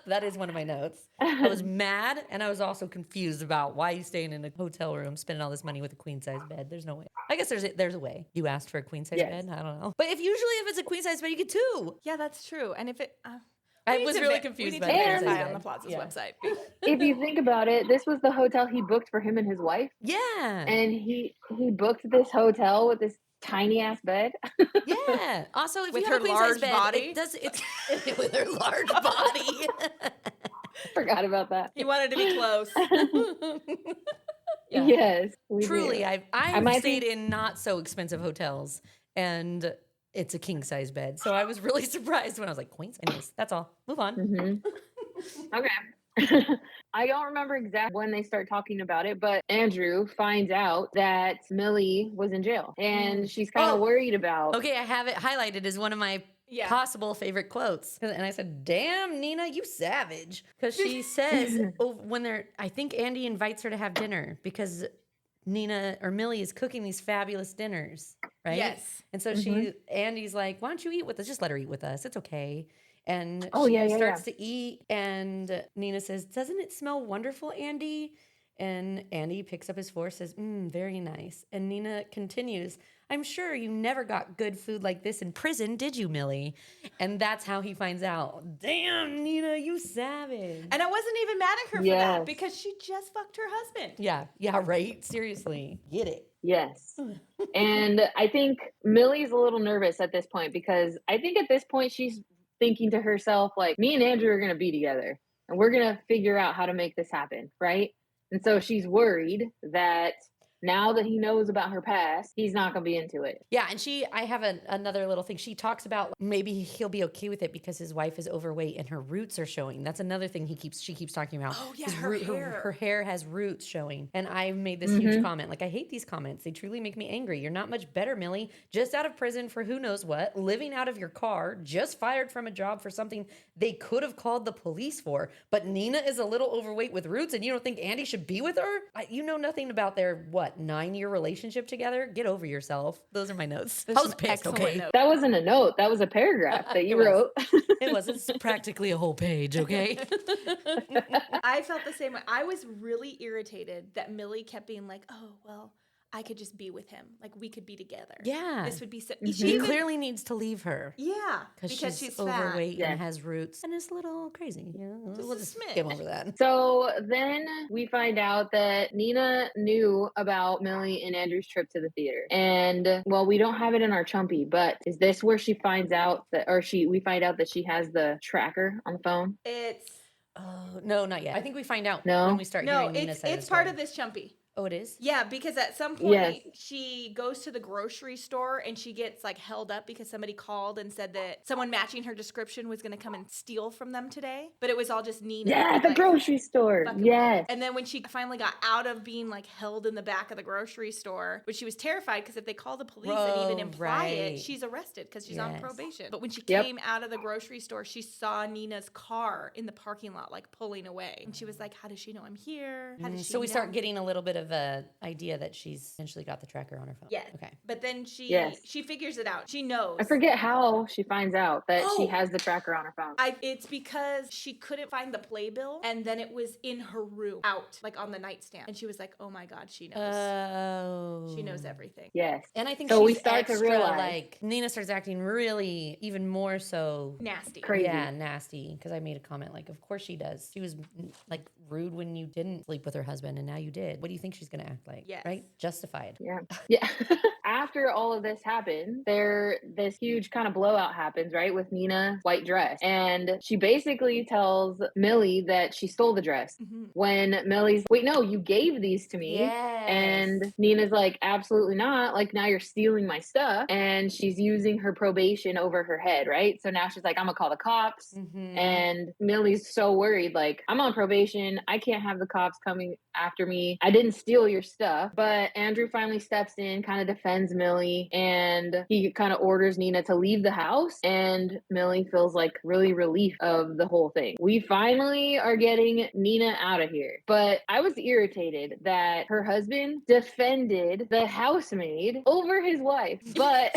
That is one of my notes. I was mad and I was also confused about why you staying in a hotel room spending all this money with a queen size bed. There's no way. I guess there's a way. You asked for a queen size bed? I don't know. But if it's a queen size bed, you get two. Yeah, that's true. And if it I was really confused we by need to that. verify on the Plaza's website. If you think about it, this was the hotel he booked for him and his wife. Yeah. And he booked this hotel with this tiny ass bed. Yeah. Also, if With you have her a queen size large bed, body? it's with her large body. Forgot about that. He wanted to be close. Yeah. Yes. we Truly, do. I've stayed in not so expensive hotels, and it's a king size bed. So I was really surprised when I was like, queen size. Anyways, that's all. Move on. Okay. I don't remember exactly when they start talking about it, but Andrew finds out that Millie was in jail and she's kind of worried about. Okay, I have it highlighted as one of my possible favorite quotes. And I said, damn, Nina, you savage. Because she says, I think Andy invites her to have dinner because Millie is cooking these fabulous dinners, right? Yes. And so Andy's like, why don't you eat with us? Just let her eat with us. It's okay. And Oh, yeah, she yeah, yeah. starts to eat, and Nina says, "Doesn't it smell wonderful, Andy?" And Andy picks up his fork, says, "Very nice." And Nina continues, "I'm sure you never got good food like this in prison, did you, Millie?" And that's how he finds out, "Damn, Nina, you savage." And I wasn't even mad at her for that Yes. because she just fucked her husband. Yeah, right? Seriously. Get it. Yes. And I think Millie's a little nervous at this point because I think at this point she's thinking to herself, like, me and Andrew are going to be together and we're going to figure out how to make this happen. Right. And so she's worried that now that he knows about her past, he's not going to be into it. Yeah, and I have another little thing. She talks about maybe he'll be okay with it because his wife is overweight and her roots are showing. That's another thing she keeps talking about. Oh, yeah, His her hair. her hair has roots showing. And I made this Mm-hmm. huge comment. Like, I hate these comments. They truly make me angry. You're not much better, Millie. Just out of prison for who knows what, living out of your car, just fired from a job for something they could have called the police for. But Nina is a little overweight with roots, and you don't think Andy should be with her? You know nothing about their, 9-year relationship together? Get over yourself. Those are my notes. I was pissed, Excellent okay? notes. That wasn't a note. That was a paragraph that you It was. wrote. It was. It's practically a whole page, okay? I felt the same way. I was really irritated that Millie kept being like, "Oh, well, I could just be with him. Like, we could be together. Yeah. This would be so." Mhm. She He even- clearly needs to leave her. Yeah, Because she's fat. overweight Yes. and has roots and is a little crazy. Yeah, we'll a just smidge. skim over that. So then we find out that Nina knew about Millie and Andrew's trip to the theater. And well, we don't have it in our chumpy, but is this where she finds out that, we find out that she has the tracker on the phone? It's Oh, no, not yet. I think we find out No? when we start no, hearing Nina say it's the part story. of this chumpy. Oh, it is? Yeah, because at some point Yes. she goes to the grocery store and she gets like held up because somebody called and said that someone matching her description was going to come and steal from them today. But it was all just Nina. Yeah, at the like, grocery store. fucking with her. Yes. And then when she finally got out of being like held in the back of the grocery store, but she was terrified because if they call the police and even imply it, right. she's arrested because she's on Yes. probation. But when she Yep. came out of the grocery store, she saw Nina's car in the parking lot, like pulling away. And she was like, "How does she know I'm here? How does she So we start know?" getting a little bit of a idea that she's essentially got the tracker on her phone. Yeah. Okay. But then she Yes. figures it out. She knows. I forget how she finds out that she Oh. has the tracker on her phone. It's because she couldn't find the playbill, and then it was in her room, out like on the nightstand, and she was like, "Oh my god, she knows. Oh. She knows everything." Yes. And I think So we she's start to extra, realize- like, Nina starts acting really even more so Nasty. Crazy. Yeah, nasty. Because I made a comment like, of course she does. She was like rude when you didn't sleep with her husband, and now you did. What do you think she's going to act like? Yes. Right? Justified. Yeah. Yeah. After all of this happens, this huge kind of blowout happens, right? With Nina's white dress. And she basically tells Millie that she stole the dress. Mhm. When Millie's, "Wait, no, you gave these to me." Yes. And Nina's like, "Absolutely not. Like, now you're stealing my stuff." And she's using her probation over her head, right? So now she's like, "I'm gonna call the cops." Mhm. And Millie's so worried, like, "I'm on probation. I can't have the cops coming after me. I didn't steal your stuff." But Andrew finally steps in, kind of defends Millie, and he kind of orders Nina to leave the house. And Millie feels like really relief of the whole thing. We finally are getting Nina out of here. But I was irritated that her husband defended the housemaid over his wife. But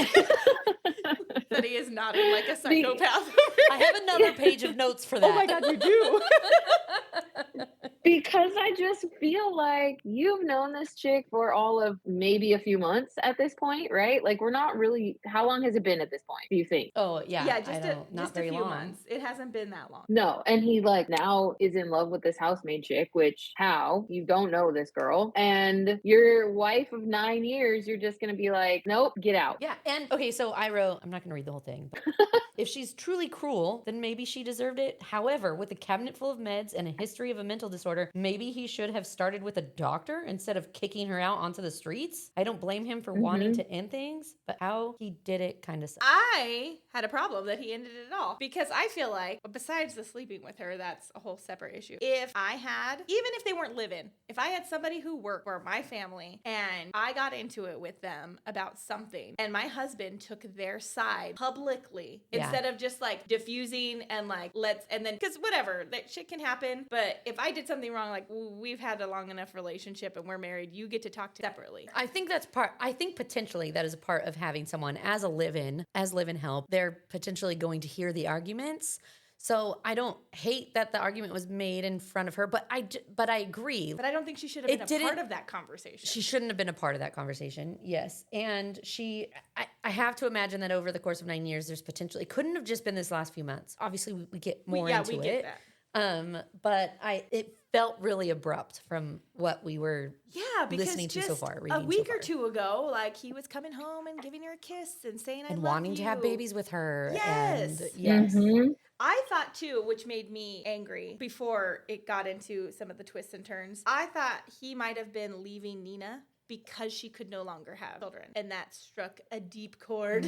That he is nodding like a psychopath. I have another page of notes for that. Oh my god, you do. because I just feel like you've known this chick for all of maybe a few months at this point, right? Like, we're not really, how long has it been at this point, do you think? Oh, yeah. Yeah, I just don't, a very few long. months. It hasn't been that long. No. And he like now is in love with this housemaid chick, which how? You don't know this girl. And your wife of 9 years, you're just gonna be like, "Nope, get out." Yeah, and okay, so I wrote, I'm not going to read the whole thing. If she's truly cruel, then maybe she deserved it. However, with a cabinet full of meds and a history of a mental disorder, maybe he should have started with a doctor instead of kicking her out onto the streets. I don't blame him for wanting to end things, but how he did it kind of sucks. I had a problem that he ended it all because I feel like, besides the sleeping with her, that's a whole separate issue. If I had, even if they weren't living, if I had somebody who worked for my family and I got into it with them about something and my husband took their side publicly instead of just like diffusing and like and then, because whatever, that shit can happen. But if I did something wrong, like we've had a long enough relationship and we're married, you get to talk to separately. I think I think potentially that is a part of having someone as live-in help. They're potentially going to hear the arguments. So I don't hate that the argument was made in front of her, but I agree. But I don't think she should have been a part of that conversation. She shouldn't have been a part of that conversation. Yes. And I have to imagine that over the course of 9 years, there's potential. It couldn't have just been this last few months. Obviously, we get more into we it. get that. But it felt really abrupt from what we were because listening to just so far. a week or two ago, like he was coming home and giving her a kiss and saying, "I love wanting you," to have babies with her. Yes. And yes. Mhm. I thought too, which made me angry before it got into some of the twists and turns. I thought he might have been leaving Nina because she could no longer have children, and that struck a deep chord.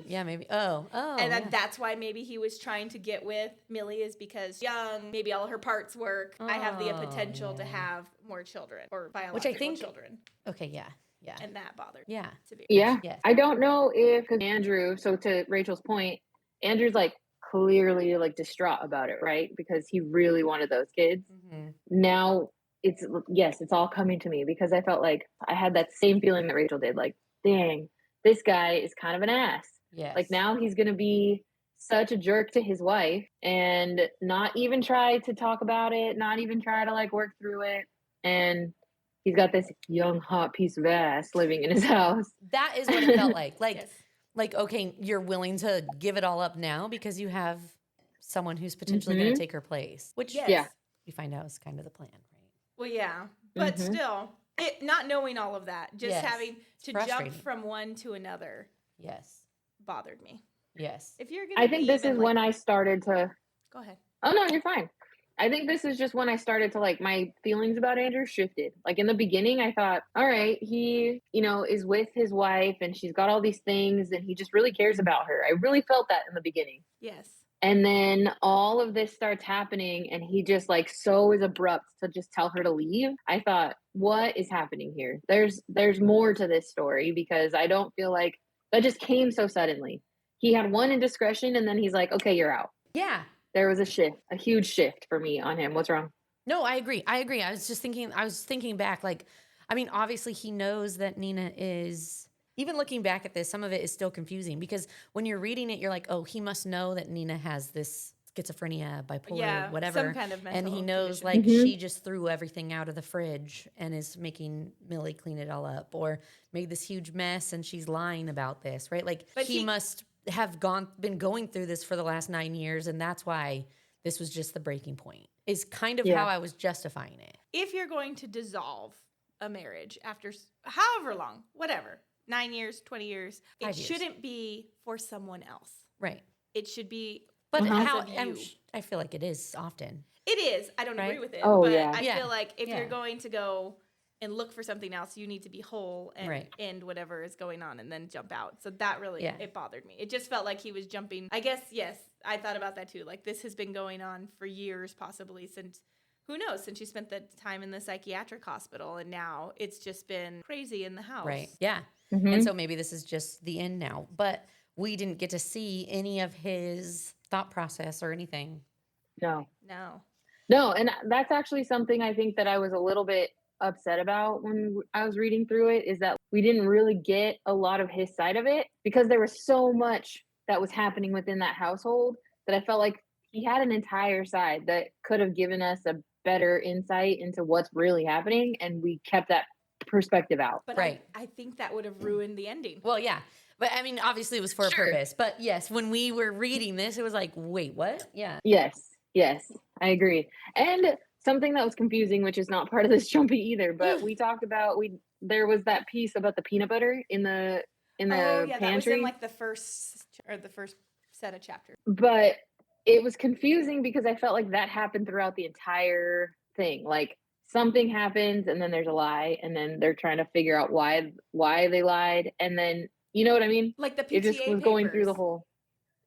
Yeah, maybe. Oh, and that's why maybe he was trying to get with Millie, is because young, maybe all her parts work. I have the potential to have more children, or biological children. Okay, yeah. And that bothered. Yeah. Severe. Yeah. Yes. I don't know if, because Andrew, so to Rachel's point, Andrew's like clearly like distraught about it, right? Because he really wanted those kids. Now it's all coming to me, because I felt like I had that same feeling that Rachel did. Like, dang, this guy is kind of an ass. Yes. Like, now he's going to be such a jerk to his wife and not even try to talk about it, not even try to like work through it. And he's got this young, hot piece of ass living in his house. That is what it felt like. Yes. Like, okay, you're willing to give it all up now because you have someone who's potentially going to take her place, which we find out is kind of the plan, right? Well, yeah, but still, not knowing all of that, just having to jump from one to another, bothered me. Yes. If you're gonna, I think this is when I started to. Go ahead. Oh no, you're fine. I think this is just when I started to, like, my feelings about Andrew shifted. Like, in the beginning, I thought, all right, he, is with his wife and she's got all these things and he just really cares about her. I really felt that in the beginning. Yes. And then all of this starts happening and he just like so is abrupt to just tell her to leave. I thought, what is happening here? There's more to this story, because I don't feel like that just came so suddenly. He had one indiscretion and then he's like, okay, you're out. Yeah. There was a huge shift for me on him. What's wrong? No, I agree. I was thinking back, like, I mean, obviously he knows that Nina is, even looking back at this, some of it is still confusing, because when you're reading it, you're like, oh, he must know that Nina has this schizophrenia, bipolar, whatever. Some kind of mental and he knows, condition. like, she just threw everything out of the fridge and is making Millie clean it all up, or made this huge mess and she's lying about this, right? Like, but he must have been going through this for the last 9 years, and that's why this was just the breaking point, is kind of how I was justifying it. If you're going to dissolve a marriage after however long, whatever, 9 years, 20 years, it shouldn't be for someone else. Right. It should be but how I feel like it is often. It is. I don't agree with it. Oh, but yeah. I feel like if you're going to go and look for something else, you need to be whole and end whatever is going on and then jump out. So that really, it bothered me. It just felt like he was jumping. I guess, yes, I thought about that too. Like, this has been going on for years, possibly since, who knows, since you spent the time in the psychiatric hospital, and now it's just been crazy in the house. Right. Yeah. And so maybe this is just the end now. But we didn't get to see any of his thought process or anything. No. And that's actually something I think that I was a little bit upset about when I was reading through it, is that we didn't really get a lot of his side of it, because there was so much that was happening within that household that I felt like he had an entire side that could have given us a better insight into what's really happening, and we kept that perspective out. But I think that would have ruined the ending. Well, yeah. But I mean, obviously it was for a purpose. But yes, when we were reading this, it was like, wait, what? Yeah. Yes, I agree. And something that was confusing, which is not part of this jumpy either, but we talked about, there was that piece about the peanut butter in the pantry. That was in like the first set of chapters. But it was confusing because I felt like that happened throughout the entire thing. Like, something happens and then there's a lie, and then they're trying to figure out why they lied, and then, you know what I mean? Like the PTA it just was going through the whole.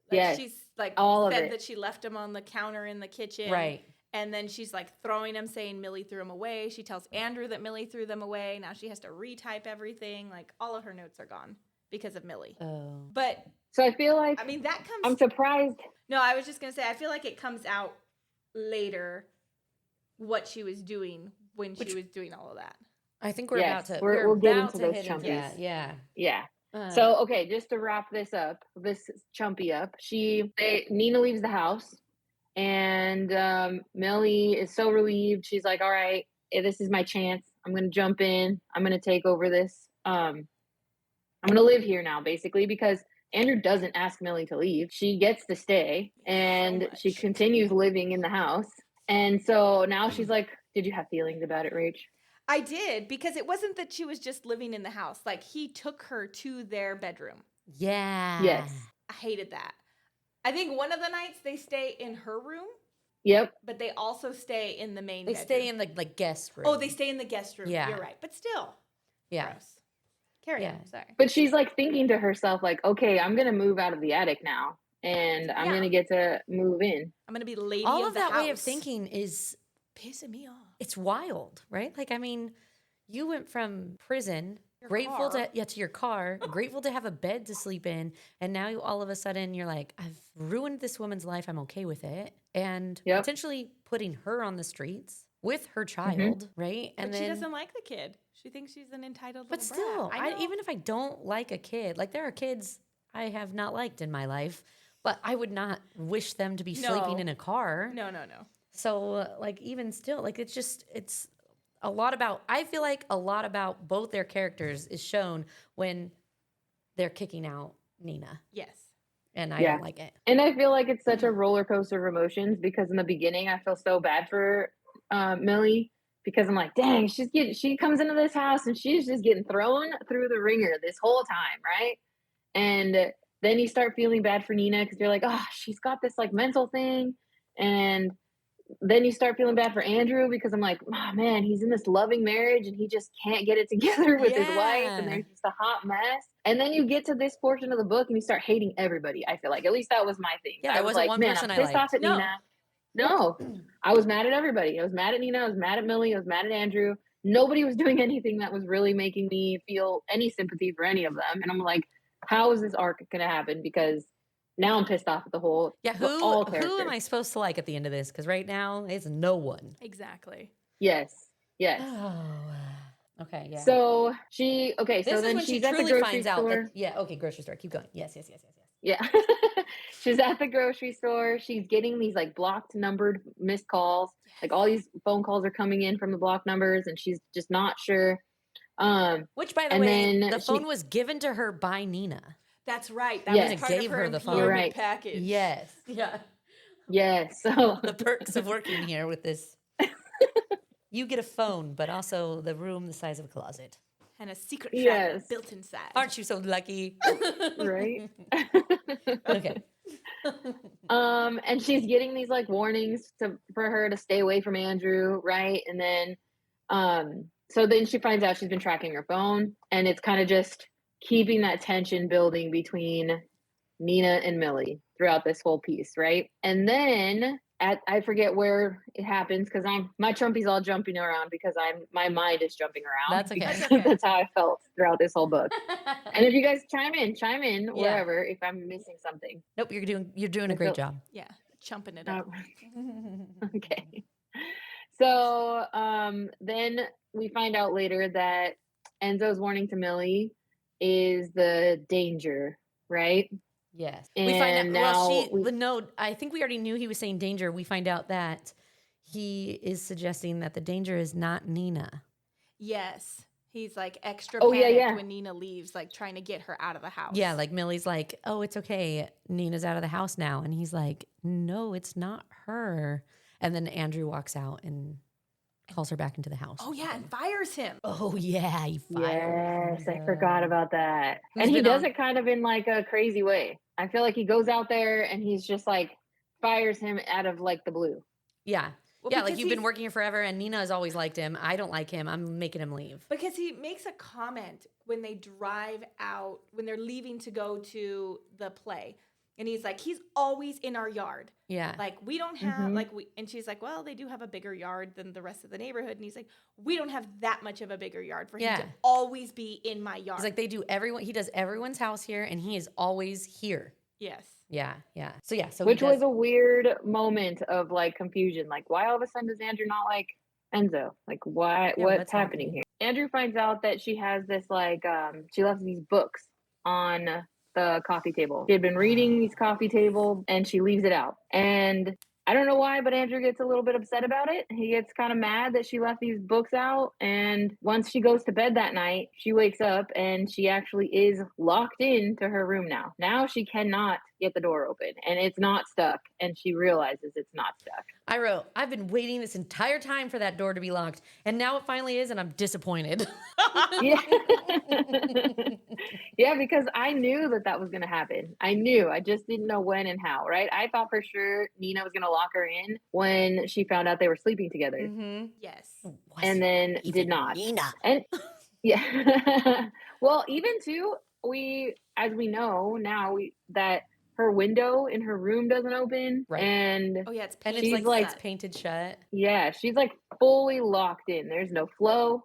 Like, she's like all said of it. that she left them on the counter in the kitchen. Right. And then she's like throwing them, saying Millie threw them away. She tells Andrew that Millie threw them away. Now she has to retype everything. Like, all of her notes are gone because of Millie. Oh. But so I feel like, I mean, that comes. I'm surprised. No, I was just gonna say, I feel like it comes out later what she was doing when she was doing all of that. I think we're about to. We'll get into those hit chumpies. Yeah. So, okay, just to wrap this chumpy up, Nina leaves the house. And Millie is so relieved. She's like, all right, this is my chance. I'm going to jump in. I'm going to take over this. I'm going to live here now, basically, because Andrew doesn't ask Millie to leave. She gets to stay, and she much. continues living in the house. And so now she's like, did you have feelings about it, Rach? I did, because it wasn't that she was just living in the house. Like, he took her to their bedroom. Yeah. Yes. I hated that. I think one of the nights they stay in her room, Yep. but they also stay in the main They bedroom. stay in the like guest room. Oh, they stay in the guest room. Yeah. You're right. But still. Yeah. Gross. Carry Yeah. on. Sorry. But she's like thinking to herself, like, okay, I'm going to move out of the attic now, and I'm going to get to move in. I'm going to be lady All of of the that house. way of thinking is Pissing me off. it's wild, right? Like, I mean, you went from prison, Your grateful car. to your car, grateful to have a bed to sleep in, and now you all of a sudden you're like, I've ruined this woman's life. I'm okay with it, and Yep. potentially putting her on the streets with her child, right? And But she then, doesn't like the kid. She thinks she's an entitled but little still, brat. I know. even if I don't like a kid, like there are kids I have not liked in my life, but I would not wish them to be sleeping No. in a car. No. So, like, even still, like, it's a lot about, I feel like a lot about both their characters is shown when they're kicking out Nina. Yes. And I Yeah. don't like it. And I feel like it's such a roller coaster of emotions, because in the beginning I feel so bad for Millie, because I'm like, dang, she comes into this house and she's just getting thrown through the ringer this whole time, right? And then you start feeling bad for Nina, because you're like, oh, she's got this like mental thing. And then you start feeling bad for Andrew, because I'm like, oh man, he's in this loving marriage and he just can't get it together with his wife, and there's just a hot mess. And then you get to this portion of the book and you start hating everybody. I feel like, at least that was my thing. Yeah, I there was wasn't like, one man, person I'm I pissed liked. off at No. Nina. No, I was mad at everybody. I was mad at Nina. I was mad at Millie. I was mad at Andrew. Nobody was doing anything that was really making me feel any sympathy for any of them. And I'm like, how is this arc going to happen? Because now I'm pissed off at all characters. who am I supposed to like at the end of this? Because right now it's no one. Exactly. Yes. Oh, okay, yeah. So this so is then when she she's at the truly grocery finds out store. that, yeah, okay, grocery store. Keep going. Yes. Yeah. She's at the grocery store. She's getting these like blocked numbered missed calls. Like all these phone calls are coming in from the blocked numbers, and she's just not sure. Which, by the and way, then the phone was given to her by Nina. That's right. That Yes. was part Gave of her her the phone. You're employment right. package. Yes. Yeah. Yes. So The perks of working here with this. You get a phone, but also the room the size of a closet. And a secret tracker Yes. built inside. Aren't you so lucky? right. Okay. And she's getting these like warnings for her to stay away from Andrew, right? And then so then she finds out she's been tracking her phone, and it's kind of just keeping that tension building between Nina and Millie throughout this whole piece, right? And then I forget where it happens, because my Trumpy's all jumping around because my mind is jumping around. That's okay. Because Okay. that's how I felt throughout this whole book. And if you guys chime in Yeah. wherever if I'm missing something. Nope, you're doing a great job. Yeah. Chumping it up. Okay. So then we find out later that Enzo's warning to Millie is the danger, right? Yes. And we find out, now no, I think we already knew he was saying danger. We find out that he is suggesting that the danger is not Nina. Yes. He's like extra Oh, panicked yeah. when Nina leaves, like trying to get her out of the house. Yeah, like Millie's like, oh, it's okay. Nina's out of the house now. And he's like, no, it's not her. And then Andrew walks out and calls her back into the house. Oh, yeah, and fires him. Oh, yeah, he fires Yes, I forgot about that. Who's And he been does on- it kind of in like a crazy way. I feel like he goes out there and he's just like fires him out of like the blue. Yeah. Well, yeah, like because you've been he's- working here forever and Nina has always liked him. I don't like him. I'm making him leave. Because he makes a comment when they drive out, when they're leaving to go to the play. And he's like, he's always in our yard. Yeah. Like, we don't have, and she's like, well, they do have a bigger yard than the rest of the neighborhood. And he's like, we don't have that much of a bigger yard for him to always be in my yard. He's like, he does everyone's house here and he is always here. Yes. Yeah. So yeah, so Which was a weird moment of like confusion. Like, why all of a sudden does Andrew not like Enzo? Like, why? Yeah, what's what's happening here? Andrew finds out that she has this like she left these books on the coffee table. She had been reading these coffee table and she leaves it out. And I don't know why, but Andrew gets a little bit upset about it. He gets kind of mad that she left these books out. And once she goes to bed that night, she wakes up and she actually is locked into her room now. Now she cannot get the door open and it's not stuck. And she realizes it's not stuck. I wrote, I've been waiting this entire time for that door to be locked, and now it finally is, and I'm disappointed. Yeah. Yeah, because I knew that that was going to happen. I knew. I just didn't know when and how, right? I thought for sure Nina was going to lock her in when she found out they were sleeping together Mm-hmm. Yes. and then did not. And yeah. Well, even too, as we know now, that her window in her room doesn't open, Right. and Oh yeah, it's And painted it's she's like, it's painted shut. yeah, she's like fully locked in. There's no flow,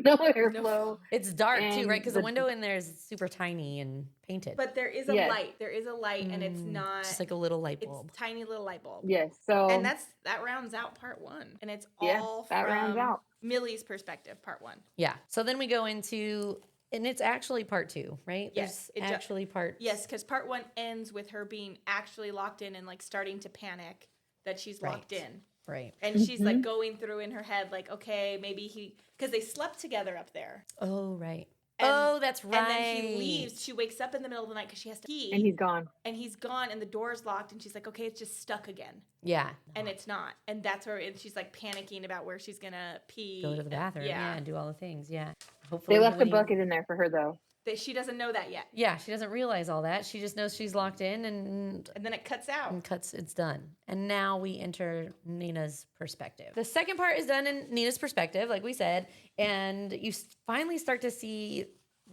no airflow, It's dark too, right? and Because the window in there is super tiny and painted. But there is a yes, light. There is a light, and it's not Just like a little light it's bulb. tiny little light bulb. yes. And So that rounds out part one. And it's yeah, all that rounds from out. Millie's perspective, part one. Yeah. So then we go into, and it's actually part two, right? Yes, There's actually part. Yes, because part one ends with her being actually locked in and like starting to panic that she's locked Right. in. Right. And she's like going through in her head, like, okay, maybe because they slept together up there. Oh, right. And- that's right. And then he leaves. She wakes up in the middle of the night because she has to pee. And he's gone. And he's gone, and the door's locked, and she's like, okay, it's just stuck again. Yeah. And it's not. And that's where and she's like panicking about where she's going to pee. Go to the bathroom. Yeah. And do all the things. Yeah. Hopefully. They left a Millie- bucket in there for her though. That she doesn't know that yet. Yeah. She doesn't realize all that. She just knows she's locked in and And then it cuts out. it's done. And now we enter Nina's perspective. The second part is done in Nina's perspective, like we said, and you finally start to see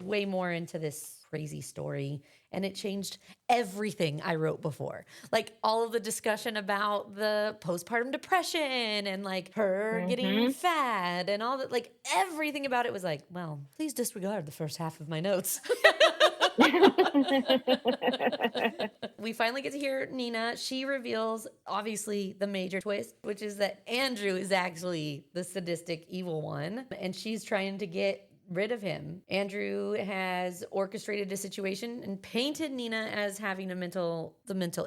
way more into this crazy story, and it changed everything I wrote before. Like all of the discussion about the postpartum depression and like her getting fat and all that, like everything about it was like, well, please disregard the first half of my notes. We finally get to hear Nina. She reveals, obviously, the major twist, which is that Andrew is actually the sadistic evil one, and she's trying to get rid of him. Andrew has orchestrated a situation and painted Nina as having the mental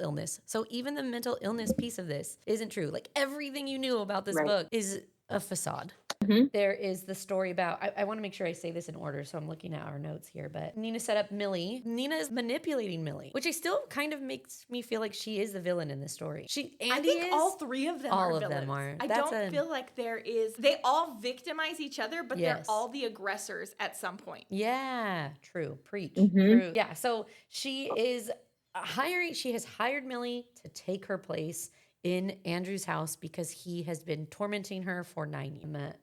illness. So even the mental illness piece of this isn't true. Like everything you knew about this book is a facade. There is the story about, I want to make sure I say this in order, so I'm looking at our notes here, but Nina set up Millie. Nina is manipulating Millie, which I still kind of makes me feel like she is the villain in this story. I think all three of them are All of villains. them are. I That's don't feel like they all victimize each other, but they're Yes. all the aggressors at some point. Yeah, true. Preach. True. Yeah, so she has hired Millie to take her place in Andrew's house because he has been tormenting her for 9 years.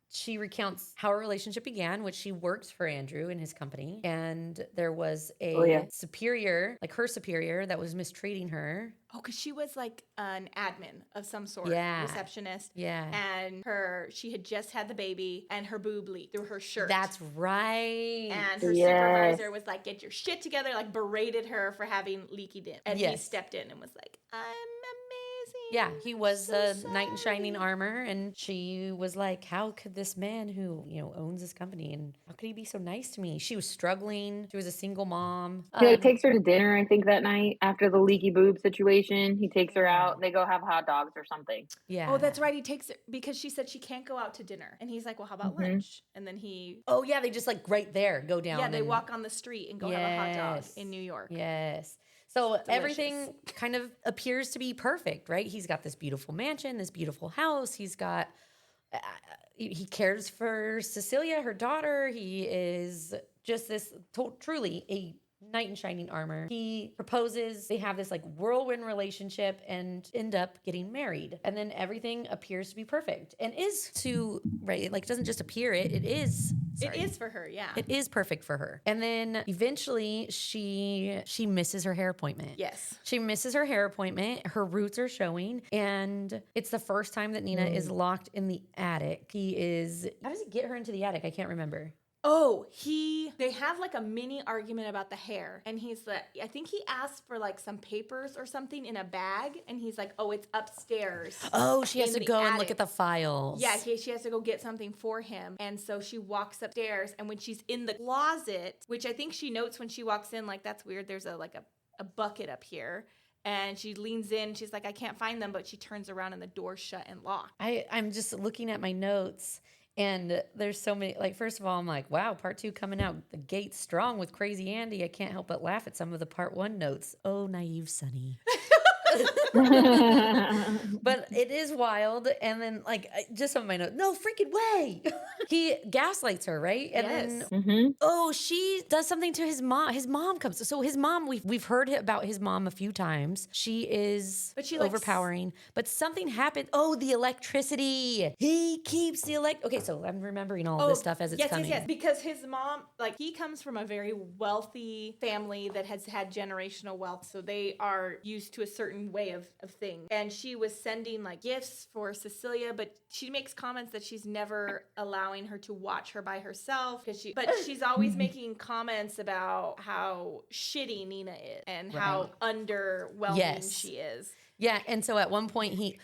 She recounts how her relationship began, which she worked for Andrew in his company. And there was a superior, like her superior, that was mistreating her. Oh, because she was like an admin of some sort, Yeah. receptionist. Yeah. And she had just had the baby, and her boob leaked through her shirt. That's right. And her Yes. supervisor was like, get your shit together, like berated her for having leaky dip. And he Yes. stepped in and was like, I'm amazing. Yeah, he was So a knight in shining sorry. armor, and she was like, how could this man who, owns this company, and how could he be so nice to me? She was struggling. She was a single mom. He like takes her to dinner, I think, that night after the leaky boob situation. He takes her out. They go have hot dogs or something. Yeah. Oh, that's right. He takes it because she said she can't go out to dinner. And he's like, well, how about lunch? And then Oh, yeah, they just like right there go down. yeah, they and- walk on the street and go have a hot dog Yes. in New York. Yes. So everything kind of appears to be perfect, right? He's got this beautiful mansion, this beautiful house. He's got, he cares for Cecilia, her daughter. He is just this truly a knight in shining armor. He proposes. They have this like whirlwind relationship and end up getting married. And then everything appears to be perfect and is right? Like it doesn't just appear, it is. Sorry. It is for her, yeah. It is perfect for her. And then eventually she misses her hair appointment. Yes. She misses her hair appointment. Her roots are showing. And it's the first time that Nina is locked in the attic. How does he get her into the attic? I can't remember. Oh, they have like a mini argument about the hair. And he's like, I think he asked for like some papers or something in a bag. And he's like, oh, it's upstairs. Oh, she has in to the go and attic. look at the files. Yeah, she has to go get something for him. And so she walks upstairs. And when she's in the closet, which I think she notes when she walks in, like, that's weird. There's a bucket up here. And she leans in. She's like, I can't find them. But she turns around and the door's shut and locked. I'm just looking at my notes, and there's so many. Like, first of all, I'm like, wow, part 2 coming out the gate strong with Crazy Andy. I can't help but laugh at some of the part 1 notes. Oh, naive Sonny. But it is wild. And then, like, just some of my notes. No freaking way. He gaslights her, right? And Yes. then, oh, she does something to his mom. His mom comes. So his mom, we've heard about his mom a few times. She is overpowering. But something happened. Oh, the electricity. He keeps the Okay, so I'm remembering all of this stuff as it's coming. Yes. Because his mom, like, he comes from a very wealthy family that has had generational wealth. So they are used to a certain way of things. And she was sending, like, gifts for Cecilia, but she makes comments that she's never allowing her to watch her by herself. But she's always making comments about how shitty Nina is and how underwhelming she is. Yeah, and so at one point he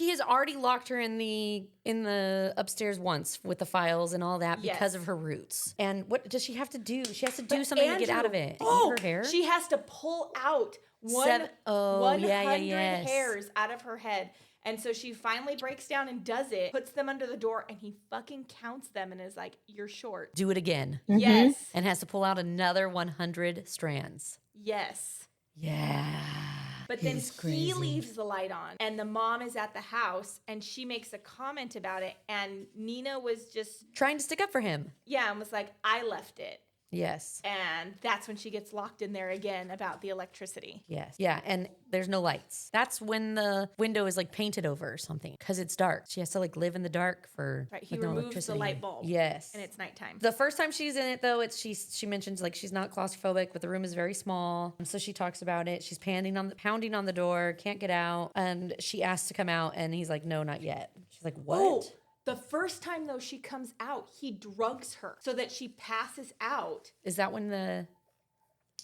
has already locked her in the upstairs once with the files and all that because of her roots. And what does she have to do? She has to do something to get out of it. Eat her hair? She has to pull out 100 hairs out of her head. And so she finally breaks down and does it, puts them under the door, and he fucking counts them and is like, you're short. Do it again. Yes. And has to pull out another 100 strands. Yes. Yeah. But then he leaves the light on, and the mom is at the house, and she makes a comment about it, and Nina was just trying to stick up for him. Yeah, and was like, I left it. Yes. And that's when she gets locked in there again about the electricity. Yes. Yeah, and there's no lights. That's when the window is like painted over or something because it's dark. She has to like live in the dark for He removes the light bulb. Yes. And it's nighttime. The first time she's in it though, she mentions like she's not claustrophobic, but the room is very small. So she talks about it. She's pounding on the door, can't get out, and she asks to come out, and he's like, no, not yet. She's like, what? Oh. The first time, though, she comes out, he drugs her so that she passes out. Is that when the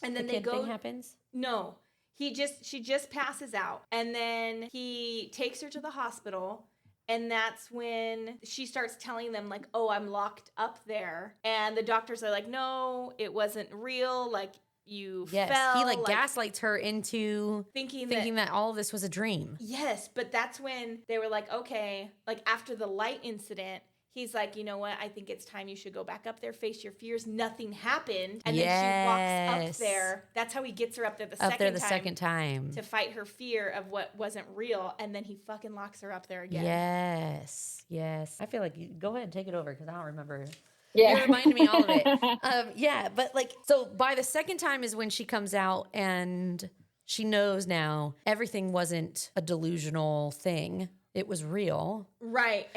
kid thing happens? No. She just passes out. And then he takes her to the hospital. And that's when she starts telling them, like, oh, I'm locked up there. And the doctors are like, no, it wasn't real. Like, you fell. He like gaslights her into thinking that all of this was a dream. Yes, but that's when they were like, okay, like after the light incident, he's like, you know what? I think it's time you should go back up there, face your fears. Nothing happened. And then she walks up there. That's how he gets her up there the second time. To fight her fear of what wasn't real. And then he fucking locks her up there again. Yes. I feel like go ahead and take it over because I don't remember. Yeah. You reminded me all of it. But like, so by the second time is when she comes out and she knows now everything wasn't a delusional thing. It was real. Right.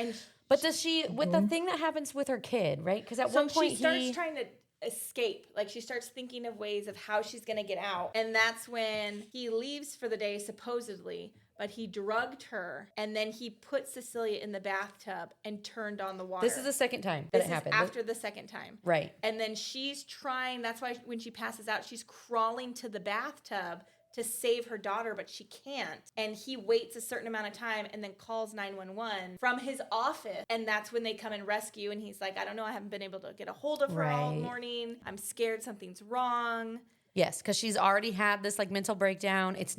But does she, with the thing that happens with her kid, right? Because at one point she starts trying to escape. Like she starts thinking of ways of how she's going to get out. And that's when he leaves for the day, supposedly. But he drugged her, and then he put Cecilia in the bathtub and turned on the water. This is the second time that it happened. After the second time. Right. And then she's trying, that's why when she passes out, she's crawling to the bathtub to save her daughter, but she can't. And he waits a certain amount of time and then calls 911 from his office. And that's when they come and rescue. And he's like, I don't know, I haven't been able to get a hold of her all morning. I'm scared something's wrong. Yes, because she's already had this like mental breakdown. It's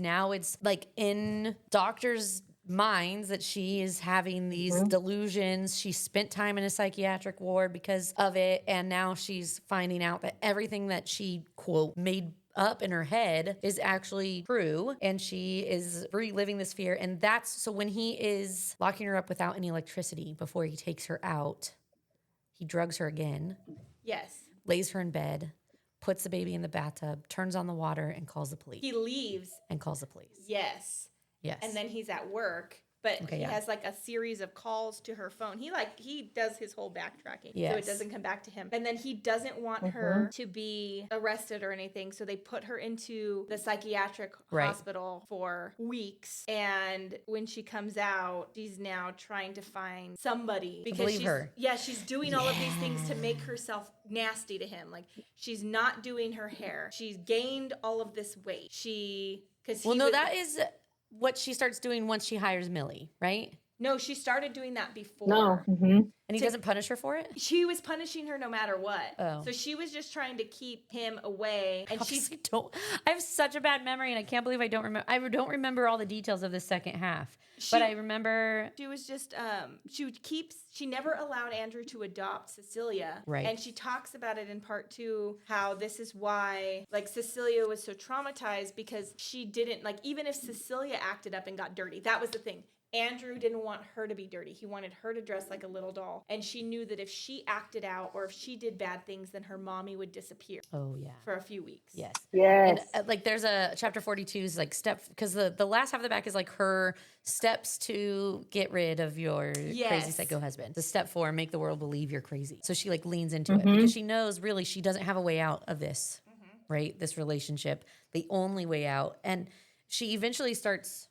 like in doctors' minds that she is having these delusions. She spent time in a psychiatric ward because of it. And now she's finding out that everything that she, quote, made up in her head is actually true. And she is reliving this fear. And so when he is locking her up without any electricity before he takes her out, he drugs her again. Yes. Lays her in bed. Puts the baby in the bathtub, turns on the water, and calls the police. He leaves. And calls the police. Yes. And then he's at work, but he has like a series of calls to her phone. He does his whole backtracking, so it doesn't come back to him. And then he doesn't want her to be arrested or anything, so they put her into the psychiatric hospital for weeks. And when she comes out, she's now trying to find somebody because she's doing all of these things to make herself nasty to him. Like she's not doing her hair. She's gained all of this weight. That is what she starts doing once she hires Millie, right? No, she started doing that before. No. And he doesn't punish her for it? She was punishing her no matter what. Oh. So she was just trying to keep him away. And I have such a bad memory, and I can't believe I don't remember. I don't remember all the details of the second half. But I remember she was just she never allowed Andrew to adopt Cecilia. Right. And she talks about it in part 2, how this is why like Cecilia was so traumatized, because she didn't, like, even if Cecilia acted up and got dirty, that was the thing. Andrew didn't want her to be dirty. He wanted her to dress like a little doll. And she knew that if she acted out or if she did bad things, then her mommy would disappear. Oh, yeah. For a few weeks. Yes. Yes. And like there's a chapter 42 is like because the last half of the back is like her steps to get rid of your crazy psycho husband. The step 4, make the world believe you're crazy. So she like leans into it because she knows really she doesn't have a way out of this, right? This relationship, the only way out. And she eventually starts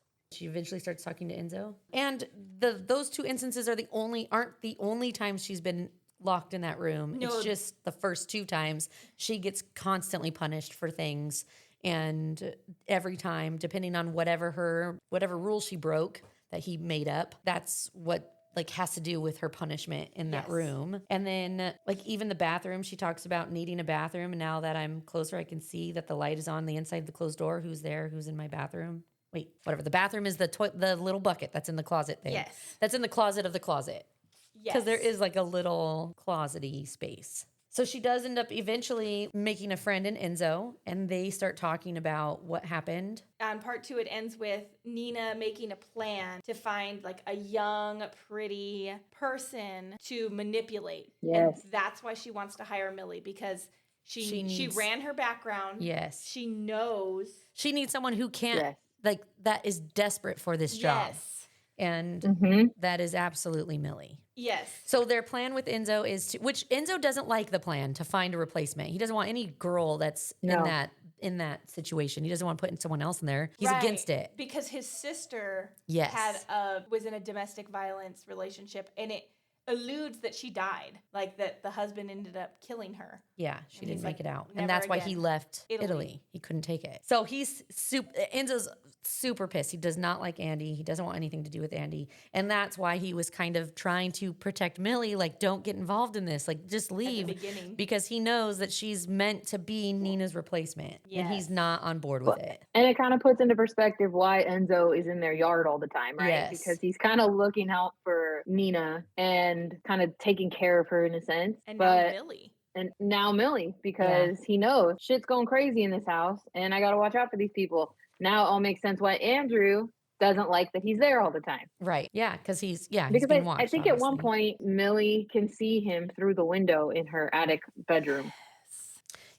talking to Enzo. And those 2 instances aren't the only times she's been locked in that room. No. It's just the first 2 times she gets constantly punished for things. And every time, depending on whatever rule she broke that he made up, that's what like has to do with her punishment in that room. And then like even the bathroom, she talks about needing a bathroom. And now that I'm closer, I can see that the light is on the inside of the closed door. Who's there? Who's in my bathroom? Wait, whatever. The bathroom is the little bucket that's in the closet thing. Yes. That's in the closet of the closet. Yes. Because there is like a little closet-y space. So she does end up eventually making a friend in Enzo, and they start talking about what happened. On part 2, it ends with Nina making a plan to find like a young, pretty person to manipulate. Yes. And that's why she wants to hire Millie, because she ran her background. Yes. She knows. She needs someone who can't, like, that is desperate for this job. Yes. And that is absolutely Millie. Yes. So their plan with Enzo is which Enzo doesn't like the plan to find a replacement. He doesn't want any girl that's in that situation. He doesn't want to put someone else in there. He's against it. Because his sister was in a domestic violence relationship, and it alludes that she died, like that the husband ended up killing her. Yeah, she didn't make it out. Never And that's why again. he left Italy. He couldn't take it. So Enzo's super pissed. He does not like Andy. He doesn't want anything to do with Andy. And that's why he was kind of trying to protect Millie, like, don't get involved in this. Like, just leave. At the beginning. Because he knows that she's meant to be Nina's replacement. And he's not on board with it. And it kind of puts into perspective why Enzo is in their yard all the time, right? Yes. Because he's kind of looking out for Nina and kind of taking care of her in a sense. And now Millie. And now Millie, because he knows shit's going crazy in this house and I got to watch out for these people. Now it all makes sense why Andrew doesn't like that he's there all the time. Right. Yeah, because he's being watched, I think at one point Millie can see him through the window in her attic bedroom.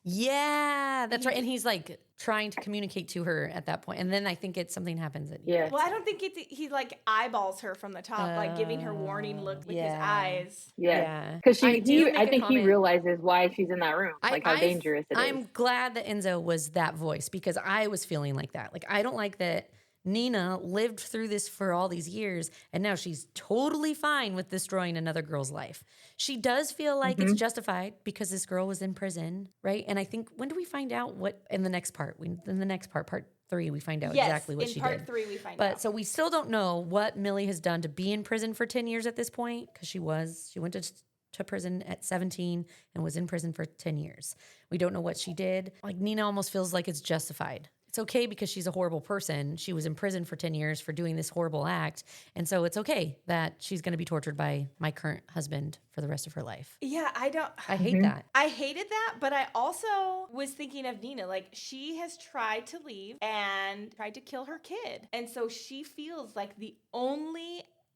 Yeah, that's right. And he's like trying to communicate to her at that point. And then I think something happens. Yeah. Well, I don't think he like eyeballs her from the top, like giving her warning look with his eyes. Yeah. Because I think he realizes why she's in that room, like how dangerous it is. I'm glad that Enzo was that voice because I was feeling like that. Like, I don't like that Nina lived through this for all these years, and now she's totally fine with destroying another girl's life. She does feel like it's justified because this girl was in prison, right? And I think, when do we find out what in the next part? Part 3, we find out exactly what she did. In part 3, we find out. But so we still don't know what Millie has done to be in prison for 10 years at this point, because she went to prison at 17 and was in prison for 10 years. We don't know what she did. Like, Nina almost feels like it's justified. It's okay because she's a horrible person. She was in prison for 10 years for doing this horrible act. And so it's okay that she's going to be tortured by my current husband for the rest of her life. Yeah, I hate that. I hated that, but I also was thinking of Nina. Like, she has tried to leave and tried to kill her kid. And so she feels like the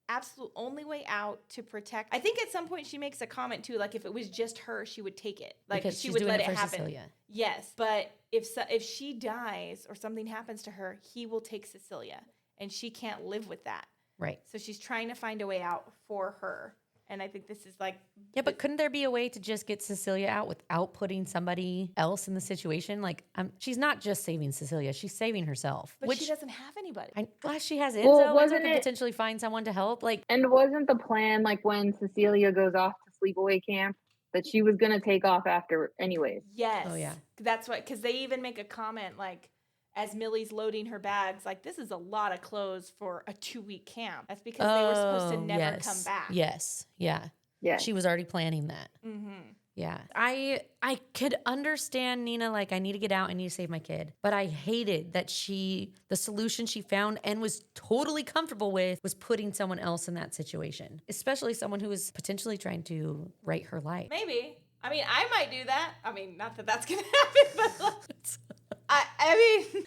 absolute only way out to protect. I think at some point she makes a comment too, like if it was just her, she would take it. Like, because she would let it happen. Cecilia. Yes, but if she dies or something happens to her, he will take Cecilia, and she can't live with that. Right. So she's trying to find a way out for her. And I think this is like... Yeah, but couldn't there be a way to just get Cecilia out without putting somebody else in the situation? Like, she's not just saving Cecilia. She's saving herself. But she doesn't have anybody. She has Enzo. Well, Enzo could potentially find someone to help. Like, and wasn't the plan, like, when Cecilia goes off to sleepaway camp, that she was going to take off after anyways? Yes. Oh, yeah. That's what... Because they even make a comment, like... as Millie's loading her bags, like, this is a lot of clothes for a 2-week camp. That's because they were supposed to never come back. Yes. Yeah. Yes. She was already planning that. Mm-hmm. Yeah. I could understand Nina, like, I need to get out, I need to save my kid. But I hated that the solution she found and was totally comfortable with was putting someone else in that situation, especially someone who was potentially trying to right her life. Maybe. I mean, I might do that. I mean, not that that's going to happen, but I mean,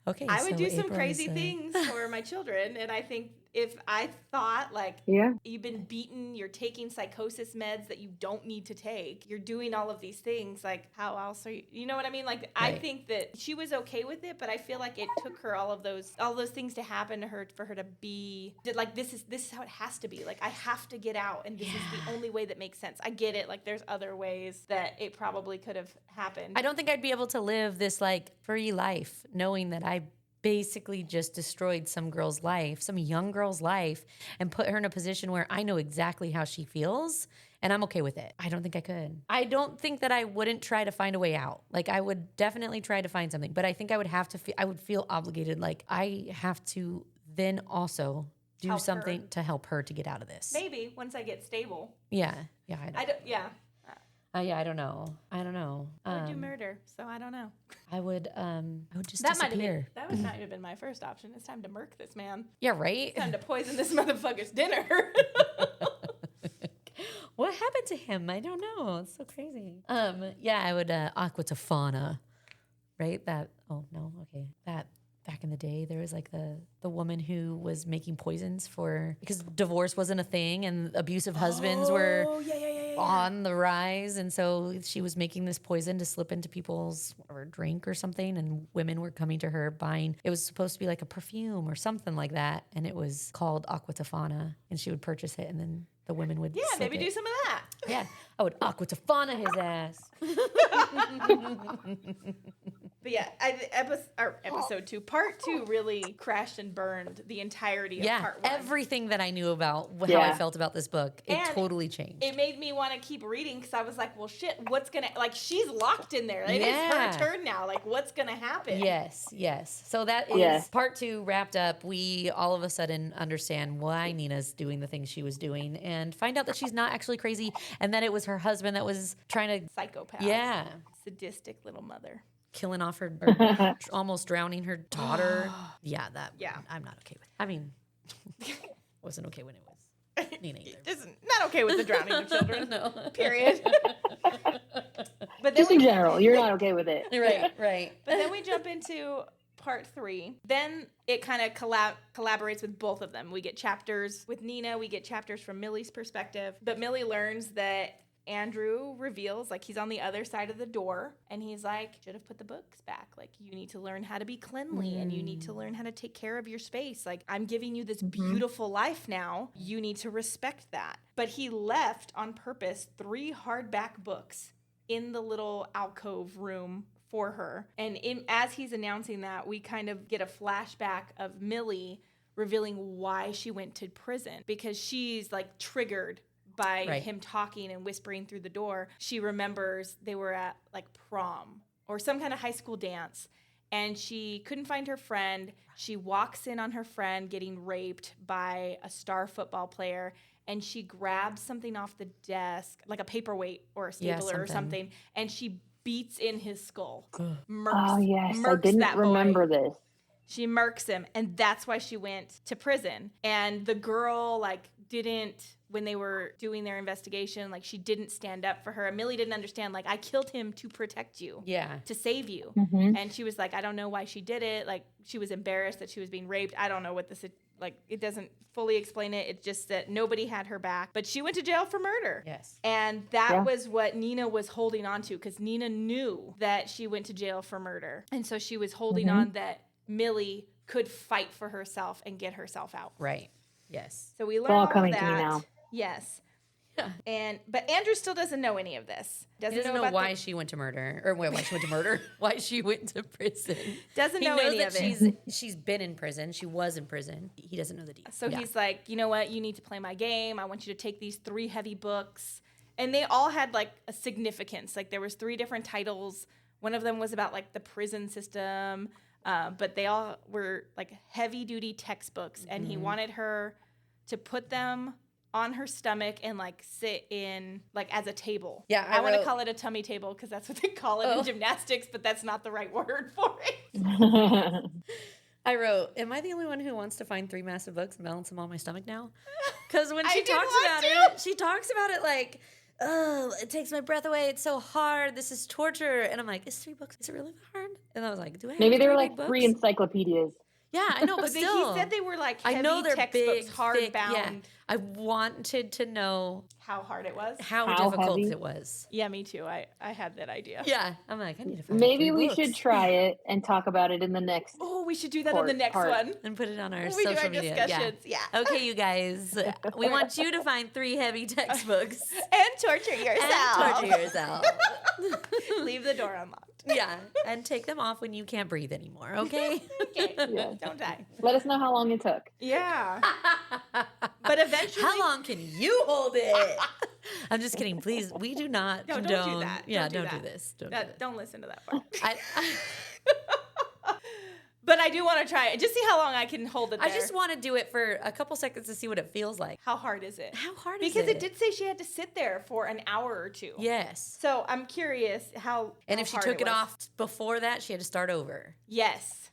Okay. I would so do some April crazy is, things for my children. And I think if I thought, like, you've been beaten, you're taking psychosis meds that you don't need to take, you're doing all of these things, like, how else are you know what I mean? Like, I think that she was okay with it, but I feel like it took her all those things to happen to her for her to be like, this is how it has to be. Like, I have to get out, and this is the only way that makes sense. I get it. Like, there's other ways that it probably could have happened. I don't think I'd be able to live this, like, free life knowing that I basically just destroyed some girl's life, some young girl's life, and put her in a position where I know exactly how she feels and I'm okay with it. I don't think I could. I don't think that I wouldn't try to find a way out. Like, I would definitely try to find something, but I think I would have to I would feel obligated. Like, I have to then also do Help something her. to help her to get out of this. Maybe once I get stable. Yeah. Yeah. I I don't, yeah. yeah, I don't know. I don't know. I would do murder, so I don't know. I would just That might have disappear. been, that would not have been my first option. It's time to murk this man. Yeah, right? It's time to poison this motherfucker's dinner. What happened to him? I don't know. It's so crazy. Yeah, I would aquatafana, right? That back in the day, there was like the woman who was making poisons because divorce wasn't a thing and abusive husbands were on the rise. And so she was making this poison to slip into people's drink or something. And women were coming to her buying, it was supposed to be like a perfume or something like that. And it was called aquatafana. And she would purchase it and then the women would slip maybe do it. some of that. Yeah, I would aquatafana his ass. But yeah, episode 2, part 2 really crashed and burned the entirety of part 1. Everything that I knew about how I felt about this book, it And totally changed. It made me want to keep reading because I was like, well, shit, what's going to, like, she's locked in there. It is her turn now. Like, what's going to happen? Yes. So that is part 2 wrapped up. We all of a sudden understand why Nina's doing the things she was doing and find out that she's not actually crazy and that it was her husband that was trying to... Psychopath. Yeah. Sadistic little mother. Killing off her, or almost drowning her daughter. Yeah. I'm not okay with. I mean, wasn't okay when it was Nina either. Just not okay with the drowning of children. No. Period. But then Just in general, you're not okay with it. Right. But then we jump into part 3. Then it kind of collaborates with both of them. We get chapters with Nina. We get chapters from Millie's perspective. But Millie learns that Andrew reveals, like, he's on the other side of the door and he's like, should have put the books back. Like, you need to learn how to be cleanly and you need to learn how to take care of your space. Like, I'm giving you this beautiful life now. You need to respect that. But he left on purpose 3 hardback books in the little alcove room for her. And as he's announcing that, we kind of get a flashback of Millie revealing why she went to prison because she's like triggered by him talking and whispering through the door. She remembers they were at like prom or some kind of high school dance and she couldn't find her friend. She walks in on her friend getting raped by a star football player and she grabs something off the desk, like a paperweight or a stapler or something, and she beats in his skull. I didn't remember this. She murks him, and that's why she went to prison. And the girl, like, didn't, when they were doing their investigation, like, she didn't stand up for her. And Millie didn't understand, like, I killed him to protect you. Yeah. To save you. And she was like, I don't know why she did it. Like, she was embarrassed that she was being raped. I don't know what this, like, it doesn't fully explain it. It's just that nobody had her back. But she went to jail for murder. Yes. And that was what Nina was holding on to, because Nina knew that she went to jail for murder. And so she was holding on that Millie could fight for herself and get herself out. Right. Yes. So we learn all all coming of to me that. now. Yes. But Andrew still doesn't know any of this. He doesn't know why she went to murder, or why she went to murder, why she went to prison. Doesn't He know knows any that of it. she's been in prison. She was in prison. He doesn't know the details. So he's like, you know what? You need to play my game. I want you to take these 3 heavy books. And they all had like a significance. Like there was 3 different titles. One of them was about like the prison system. But they all were like heavy duty textbooks, and he wanted her to put them on her stomach and like sit in like as a table. Yeah, I want to call it a tummy table because that's what they call it in gymnastics, but that's not the right word for it. I wrote, am I the only one who wants to find 3 massive books and balance them on my stomach now? Because when she talks about it like, oh, it takes my breath away. It's so hard. This is torture. And I'm like, is 3 books, is it really that hard? And I was like, do I have Maybe they 3 were big like books? 3 encyclopedias. Yeah, I know, but still. He said they were like heavy I know they're textbooks, big, hardbound. Yeah. I wanted to know How hard it was? how difficult heavy? it was. Yeah, me too. I had that idea. Yeah, I'm like, I need to find Maybe 3 we books should try it and talk about it in the next. Oh, we should do that on the next part. one. and put it on our When we do social our media. discussions. Yeah. Okay, you guys, we want you to find 3 heavy textbooks And torture yourself. and torture yourself. Leave the door unlocked. Yeah, and take them off when you can't breathe anymore. Okay. Okay. Yes. Don't die. Let us know how long it took. Yeah. But eventually. How long can you hold it? I'm just kidding. Please, we do not No, condone. don't do that. Yeah, Don't do do that. this. Don't do this. Don't listen to that part. I But I do want to try it. Just see how long I can hold it there. just want to do it for a couple seconds to see what it feels like. How hard is it? How hard is Because it? it did say she had to sit there for an hour or 2. Yes. So I'm curious how. And how if she hard took it was. off before that, she had to start over. Yes.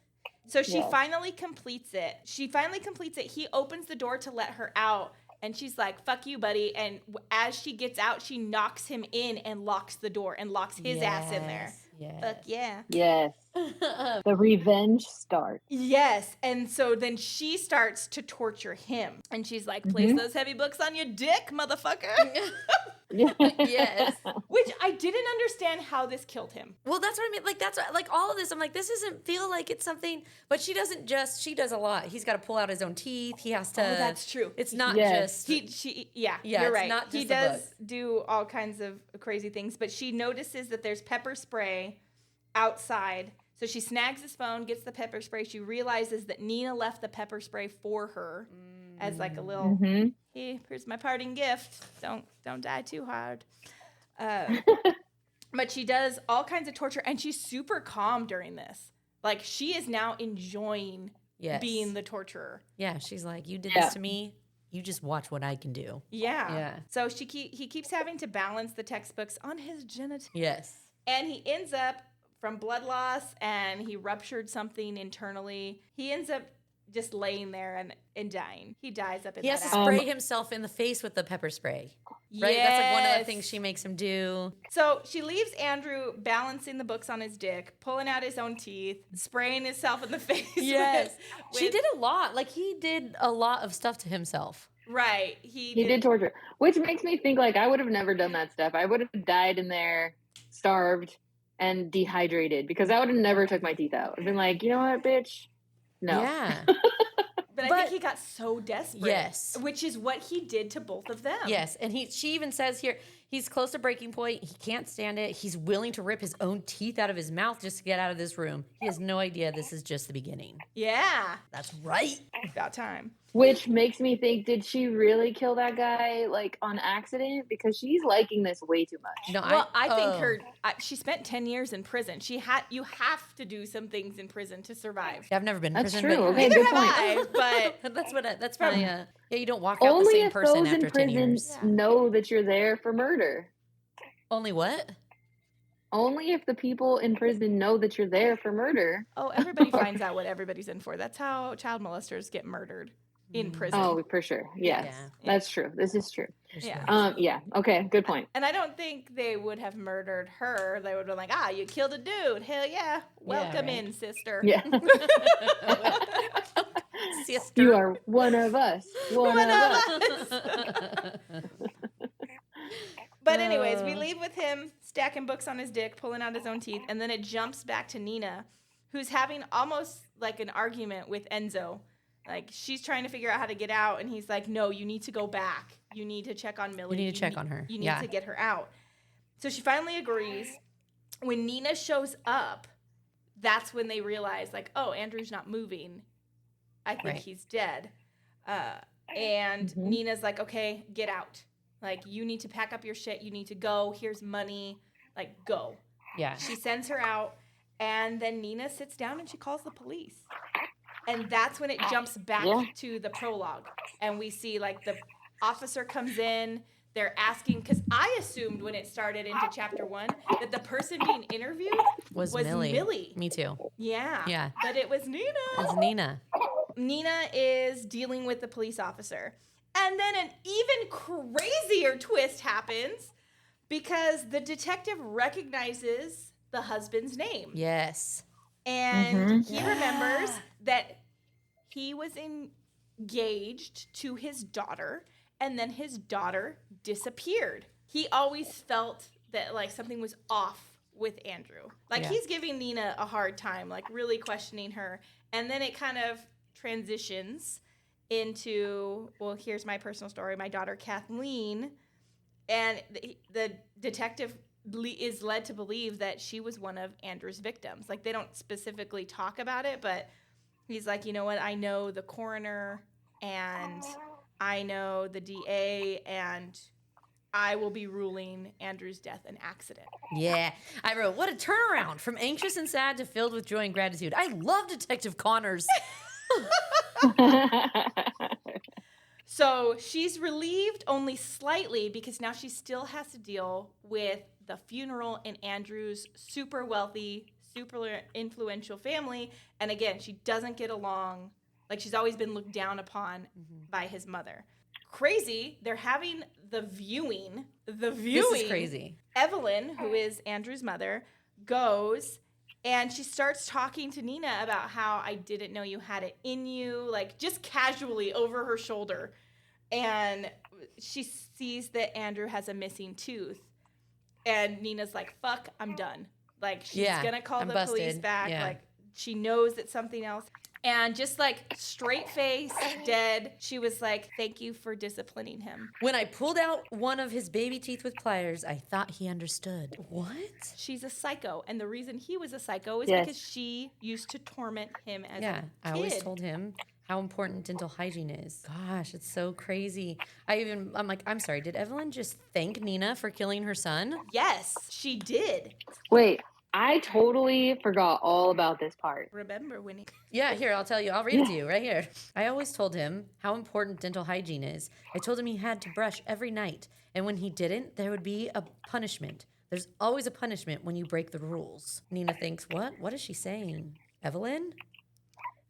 So she Yes. finally completes it. He opens the door to let her out. And she's like, fuck you, buddy. And as she gets out, she knocks him in and locks the door and locks his ass in there. Yes. Fuck yeah. Yes. The revenge starts. Yes. And so then she starts to torture him. And she's like, place those heavy books on your dick, motherfucker. Yes. Which I didn't understand how this killed him. Well, that's what I mean. Like, that's like all of this. I'm like, this doesn't feel like it's something, but she does a lot. He's got to pull out his own teeth. He has to. Oh, that's true. It's not Yes. just. Yeah, Yeah, you're it's right. not just He a does book. do all kinds of crazy things, but she notices that there's pepper spray outside. So she snags his phone, gets the pepper spray. She realizes that Nina left the pepper spray for her as like a little, hey, here's my parting gift. Don't die too hard. But she does all kinds of torture, and she's super calm during this. Like, she is now enjoying Yes. being the torturer. Yeah, she's like, you did Yeah. this to me. You just watch what I can do. Yeah. Yeah. So he keeps having to balance the textbooks on his genitals. Yes. And he ends up from blood loss, and he ruptured something internally. He ends up just laying there and dying. He dies up in He has that to alley. spray himself in the face with the pepper spray. Right? That's like one of the Yes. things she makes him do. So she leaves Andrew balancing the books on his dick, pulling out his own teeth, spraying himself in the face. She did a lot. Like, he did a lot of stuff to himself. Right. He did torture, which makes me think like I would have never done that stuff. I would have died in there, starved, and dehydrated because I would have never took my teeth out. I've been like, you know what, bitch? No. Yeah. But I think he got so desperate. Yes. Which is what he did to both of them. Yes, and she even says here he's close to breaking point. He can't stand it. He's willing to rip his own teeth out of his mouth just to get out of this room. He has no idea this is just the beginning. Yeah. That's right. About time. Which makes me think, did she really kill that guy like on accident? Because she's liking this way too much. No, Well, I think she spent 10 years in prison. You have to do some things in prison to survive. I've never been in That's prison, true. but Okay, Neither good have point. I, but that's my yeah. You don't walk out the Only same if person those after in 10 prison years. know that you're there for murder. Only what? Only if the people in prison know that you're there for murder. everybody finds out what everybody's in for. That's how child molesters get murdered in prison. Oh, for sure. Yes. Yeah. That's true. This is true. Yeah. Yeah. Okay. Good point. And I don't think they would have murdered her. They would have been like, you killed a dude. Hell yeah. Welcome right. in, sister. Yeah. Sister. You are one of us. One of us. But anyways, we leave with him stacking books on his dick, pulling out his own teeth, and then it jumps back to Nina, who's having almost like an argument with Enzo. Like, she's trying to figure out how to get out, and he's like, no, you need to go back. You need to check on Millie. You need to check on her. You need Yeah. to get her out. So she finally agrees. When Nina shows up, that's when they realize, like, oh, Andrew's not moving. I think Right. he's dead. And Nina's like, okay, get out. Like, you need to pack up your shit. You need to go. Here's money. Like, go. Yeah. She sends her out, And then Nina sits down and she calls the police. And that's when it jumps back to the prologue. And we see like the officer comes in. They're asking, because I assumed when it started into chapter 1 that the person being interviewed was Millie. Me too. Yeah. But it was Nina. It's Nina. Nina is dealing with the police officer. And then an even crazier twist happens because the detective recognizes the husband's name. Yes. And he remembers that he was engaged to his daughter, and then his daughter disappeared. He always felt that like something was off with Andrew. Like he's giving Nina a hard time, like really questioning her. And then it kind of transitions into, well, here's my personal story. My daughter, Kathleen, and the detective is led to believe that she was one of Andrew's victims. Like they don't specifically talk about it, but he's like, you know what? I know the coroner and I know the DA, and I will be ruling Andrew's death an accident. Yeah. I wrote, what a turnaround from anxious and sad to filled with joy and gratitude. I love Detective Connors. So she's relieved only slightly because now she still has to deal with the funeral in Andrew's super wealthy, super influential family. And again, she doesn't get along. Like she's always been looked down upon by his mother. Crazy. They're having the viewing. This is crazy. Evelyn, who is Andrew's mother, goes and she starts talking to Nina about how I didn't know you had it in you, like just casually over her shoulder. And she sees that Andrew has a missing tooth. And Nina's like, fuck, I'm done. Like she's going to call the police back. Yeah. Like she knows it's something else. And just like straight face, dead, she was like, thank you for disciplining him. When I pulled out one of his baby teeth with pliers, I thought he understood. What? She's a psycho. And the reason he was a psycho is because she used to torment him as a kid. I always told him how important dental hygiene is. Gosh, it's so crazy. I'm like, I'm sorry, did Evelyn just thank Nina for killing her son? Yes, she did. Wait. I totally forgot all about this part. Remember when he... Yeah, here, I'll tell you. I'll read it to you right here. I always told him how important dental hygiene is. I told him he had to brush every night. And when he didn't, there would be a punishment. There's always a punishment when you break the rules. Nina thinks, what? What is she saying? Evelyn?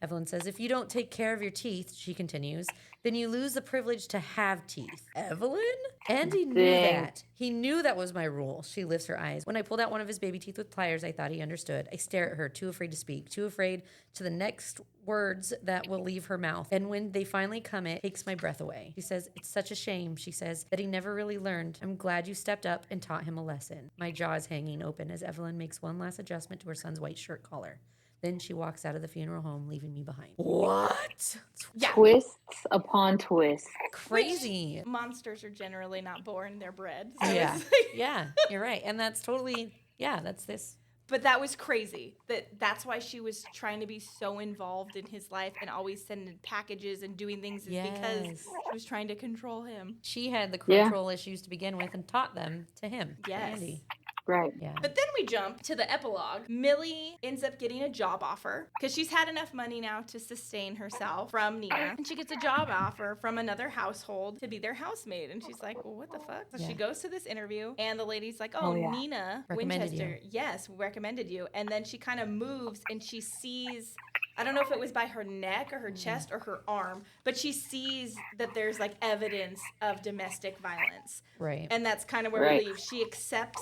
Evelyn says, if you don't take care of your teeth, she continues, then you lose the privilege to have teeth. Evelyn? Andy knew that. He knew that was my rule. She lifts her eyes. When I pulled out one of his baby teeth with pliers, I thought he understood. I stare at her, too afraid to speak, too afraid to the next words that will leave her mouth. And when they finally come, it takes my breath away. She says, it's such a shame, she says, that he never really learned. I'm glad you stepped up and taught him a lesson. My jaw is hanging open as Evelyn makes one last adjustment to her son's white shirt collar. Then she walks out of the funeral home, leaving me behind. What? Yeah. Twists upon twists. Crazy. Which monsters are generally not born, they're bred. So yeah. Yeah, you're right. And that's totally, that's this. But that was crazy. That's why she was trying to be so involved in his life and always sending packages and doing things because she was trying to control him. She had the control issues to begin with and taught them to him. Yes. Andy. Right. Yeah. But then we jump to the epilogue. Millie ends up getting a job offer because she's had enough money now to sustain herself from Nina. And she gets a job offer from another household to be their housemaid. And she's like, well, what the fuck? So she goes to this interview and the lady's like, Nina recommended Winchester. Recommended you. And then she kind of moves and she sees, I don't know if it was by her neck or her chest or her arm, but she sees that there's like evidence of domestic violence. Right. And that's kind of where we leave. She accepts,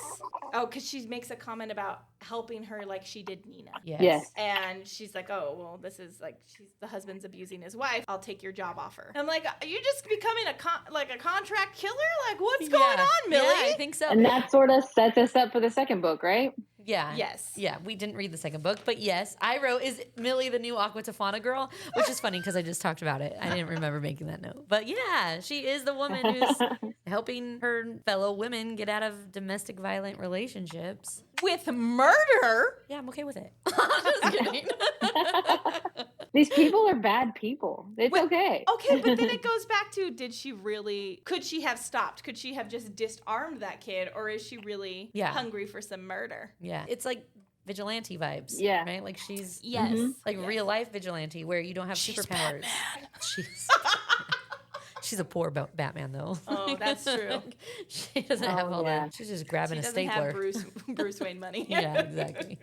because she makes a comment about helping her like she did Nina. Yes. And she's like, oh, well, this is like, the husband's abusing his wife. I'll take your job offer. And I'm like, are you just becoming a contract killer? Like, what's going on, Millie? Yeah, I think so. And that sort of sets us up for the second book, right? Yeah. Yes. Yeah, we didn't read the second book, but yes, I wrote, is Millie the new Aqua Tofana girl? Which is funny because I just talked about it. I didn't remember making that note. But yeah, she is the woman who's helping her fellow women get out of domestic violent relationships. With murder? Yeah, I'm okay with it. Just kidding. These people are bad people. It's okay. Okay, but then it goes back to, could she have stopped? Could she have just disarmed that kid? Or is she really hungry for some murder? Yeah. It's like vigilante vibes. Yeah. Right? Like she's Yes. like Yes. real life vigilante where you don't have She's superpowers. She's a poor Batman though. Oh, that's true. She doesn't Oh, have all yeah. that. She's just grabbing She a doesn't stapler. have Bruce Wayne money. Yeah, exactly.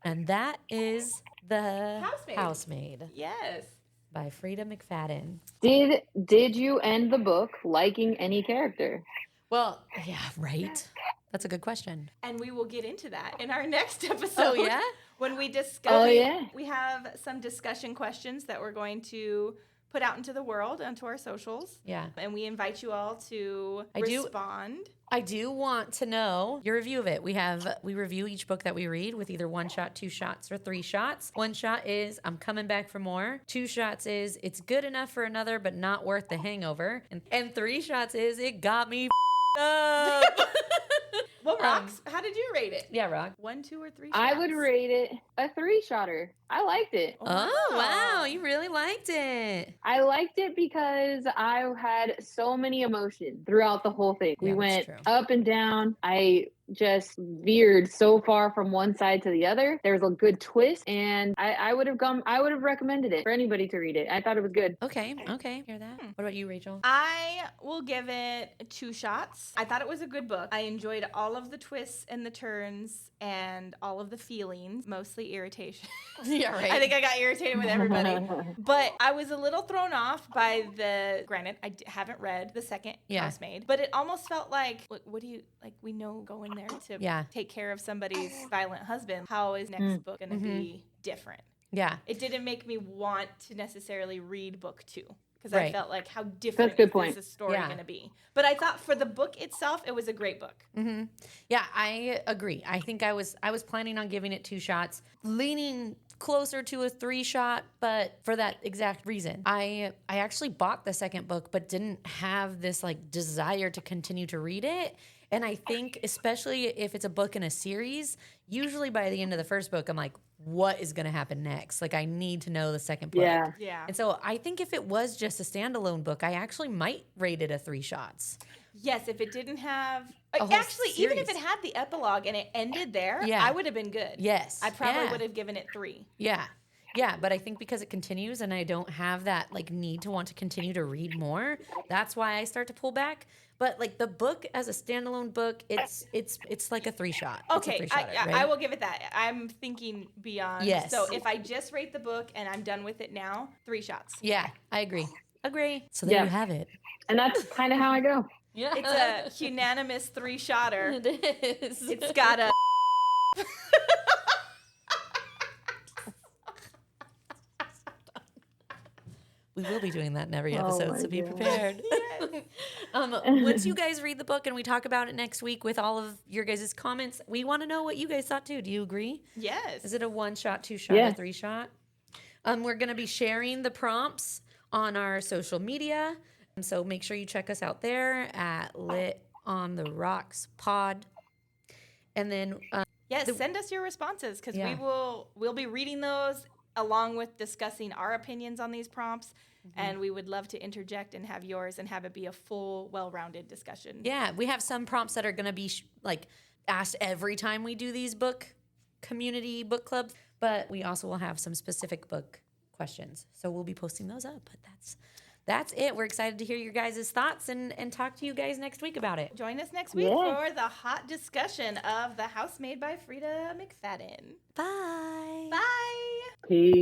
And that is The Housemaid. Housemaid Yes. by Frieda McFadden. Did you end the book liking any character? Well, yeah, right. That's a good question. And we will get into that in our next episode. Oh, yeah? When we discuss. Oh, yeah. We have some discussion questions that we're going to put out into the world, onto our socials. Yeah. And we invite you all to respond. I do want to know your review of it. We review each book that we read with either 1 shot, 2 shots, or 3 shots. 1 shot is I'm coming back for more. 2 shots is it's good enough for another, but not worth the hangover. And 3 shots is it got me up. Well, Rox, how did you rate it? Yeah, Rock. 1, 2, or 3 shots? I would rate it a 3-shotter. I liked it. Oh, wow. You really liked it. I liked it because I had so many emotions throughout the whole thing. Yeah, We that's went true. up and down. I just veered so far from one side to the other. There was a good twist, and I would have recommended it for anybody to read it. I thought it was good. Okay. Hear that? What about you, Rachel? I will give it 2 shots. I thought it was a good book. I enjoyed all of the twists and the turns and all of the feelings, mostly irritation. Yeah, right. I think I got irritated with everybody. But I was a little thrown off by granted, I haven't read the second Housemaid, but it almost felt like, what do you, like, we know going there to take care of somebody's violent husband. How is next book going to be different? Yeah. It didn't make me want to necessarily read book 2. Because Right. I felt like, how different That's a good is point. this story Yeah. going to be? But I thought for the book itself, it was a great book. Mm-hmm. Yeah, I agree. I think I was planning on giving it 2 shots, leaning closer to a 3 shot, but for that exact reason. I actually bought the second book, but didn't have this like desire to continue to read it. And I think, especially if it's a book in a series, usually by the end of the first book, I'm like, what is going to happen next? Like, I need to know the second book. Yeah. Yeah. And so I think if it was just a standalone book, I actually might rate it a 3 shots. Yes, if it didn't have... A whole Actually, even if series. it had the epilogue and it ended there, Yeah. I would have been good. Yes. I probably Yeah. would have given it 3. Yeah. Yeah, but I think because it continues and I don't have that like need to want to continue to read more, that's why I start to pull back. But like the book as a standalone book, it's like a 3 shot. It's a Okay, 3-shotter, I right? will give it that. I'm thinking beyond. Yes. So if I just rate the book and I'm done with it now, 3 shots. Yeah, I agree. So there Yeah. you have it. And that's kind of how I go. Yeah. It's a unanimous 3-shotter. It is. It's got a... We will be doing that in every Oh episode, my so be God. prepared. Once you guys read the book and we talk about it next week with all of your guys' comments, we want to know what you guys thought too. Do you agree? Yes. Is it a 1 shot, 2 shot, Yeah. or 3 shot? We're going to be sharing the prompts on our social media. So make sure you check us out there at Lit on the Rocks Pod. And then Yes, send us your responses because Yeah. we'll be reading those along with discussing our opinions on these prompts. And we would love to interject and have yours and have it be a full, well-rounded discussion. yeah, we have some prompts that are going to be like asked every time we do these community book clubs, but we also will have some specific book questions. So we'll be posting those up. But that's it. We're excited to hear your guys' thoughts and talk to you guys next week about it. Join us next week Yeah. for the hot discussion of The Housemaid by Frieda McFadden. Bye. Bye. Peace.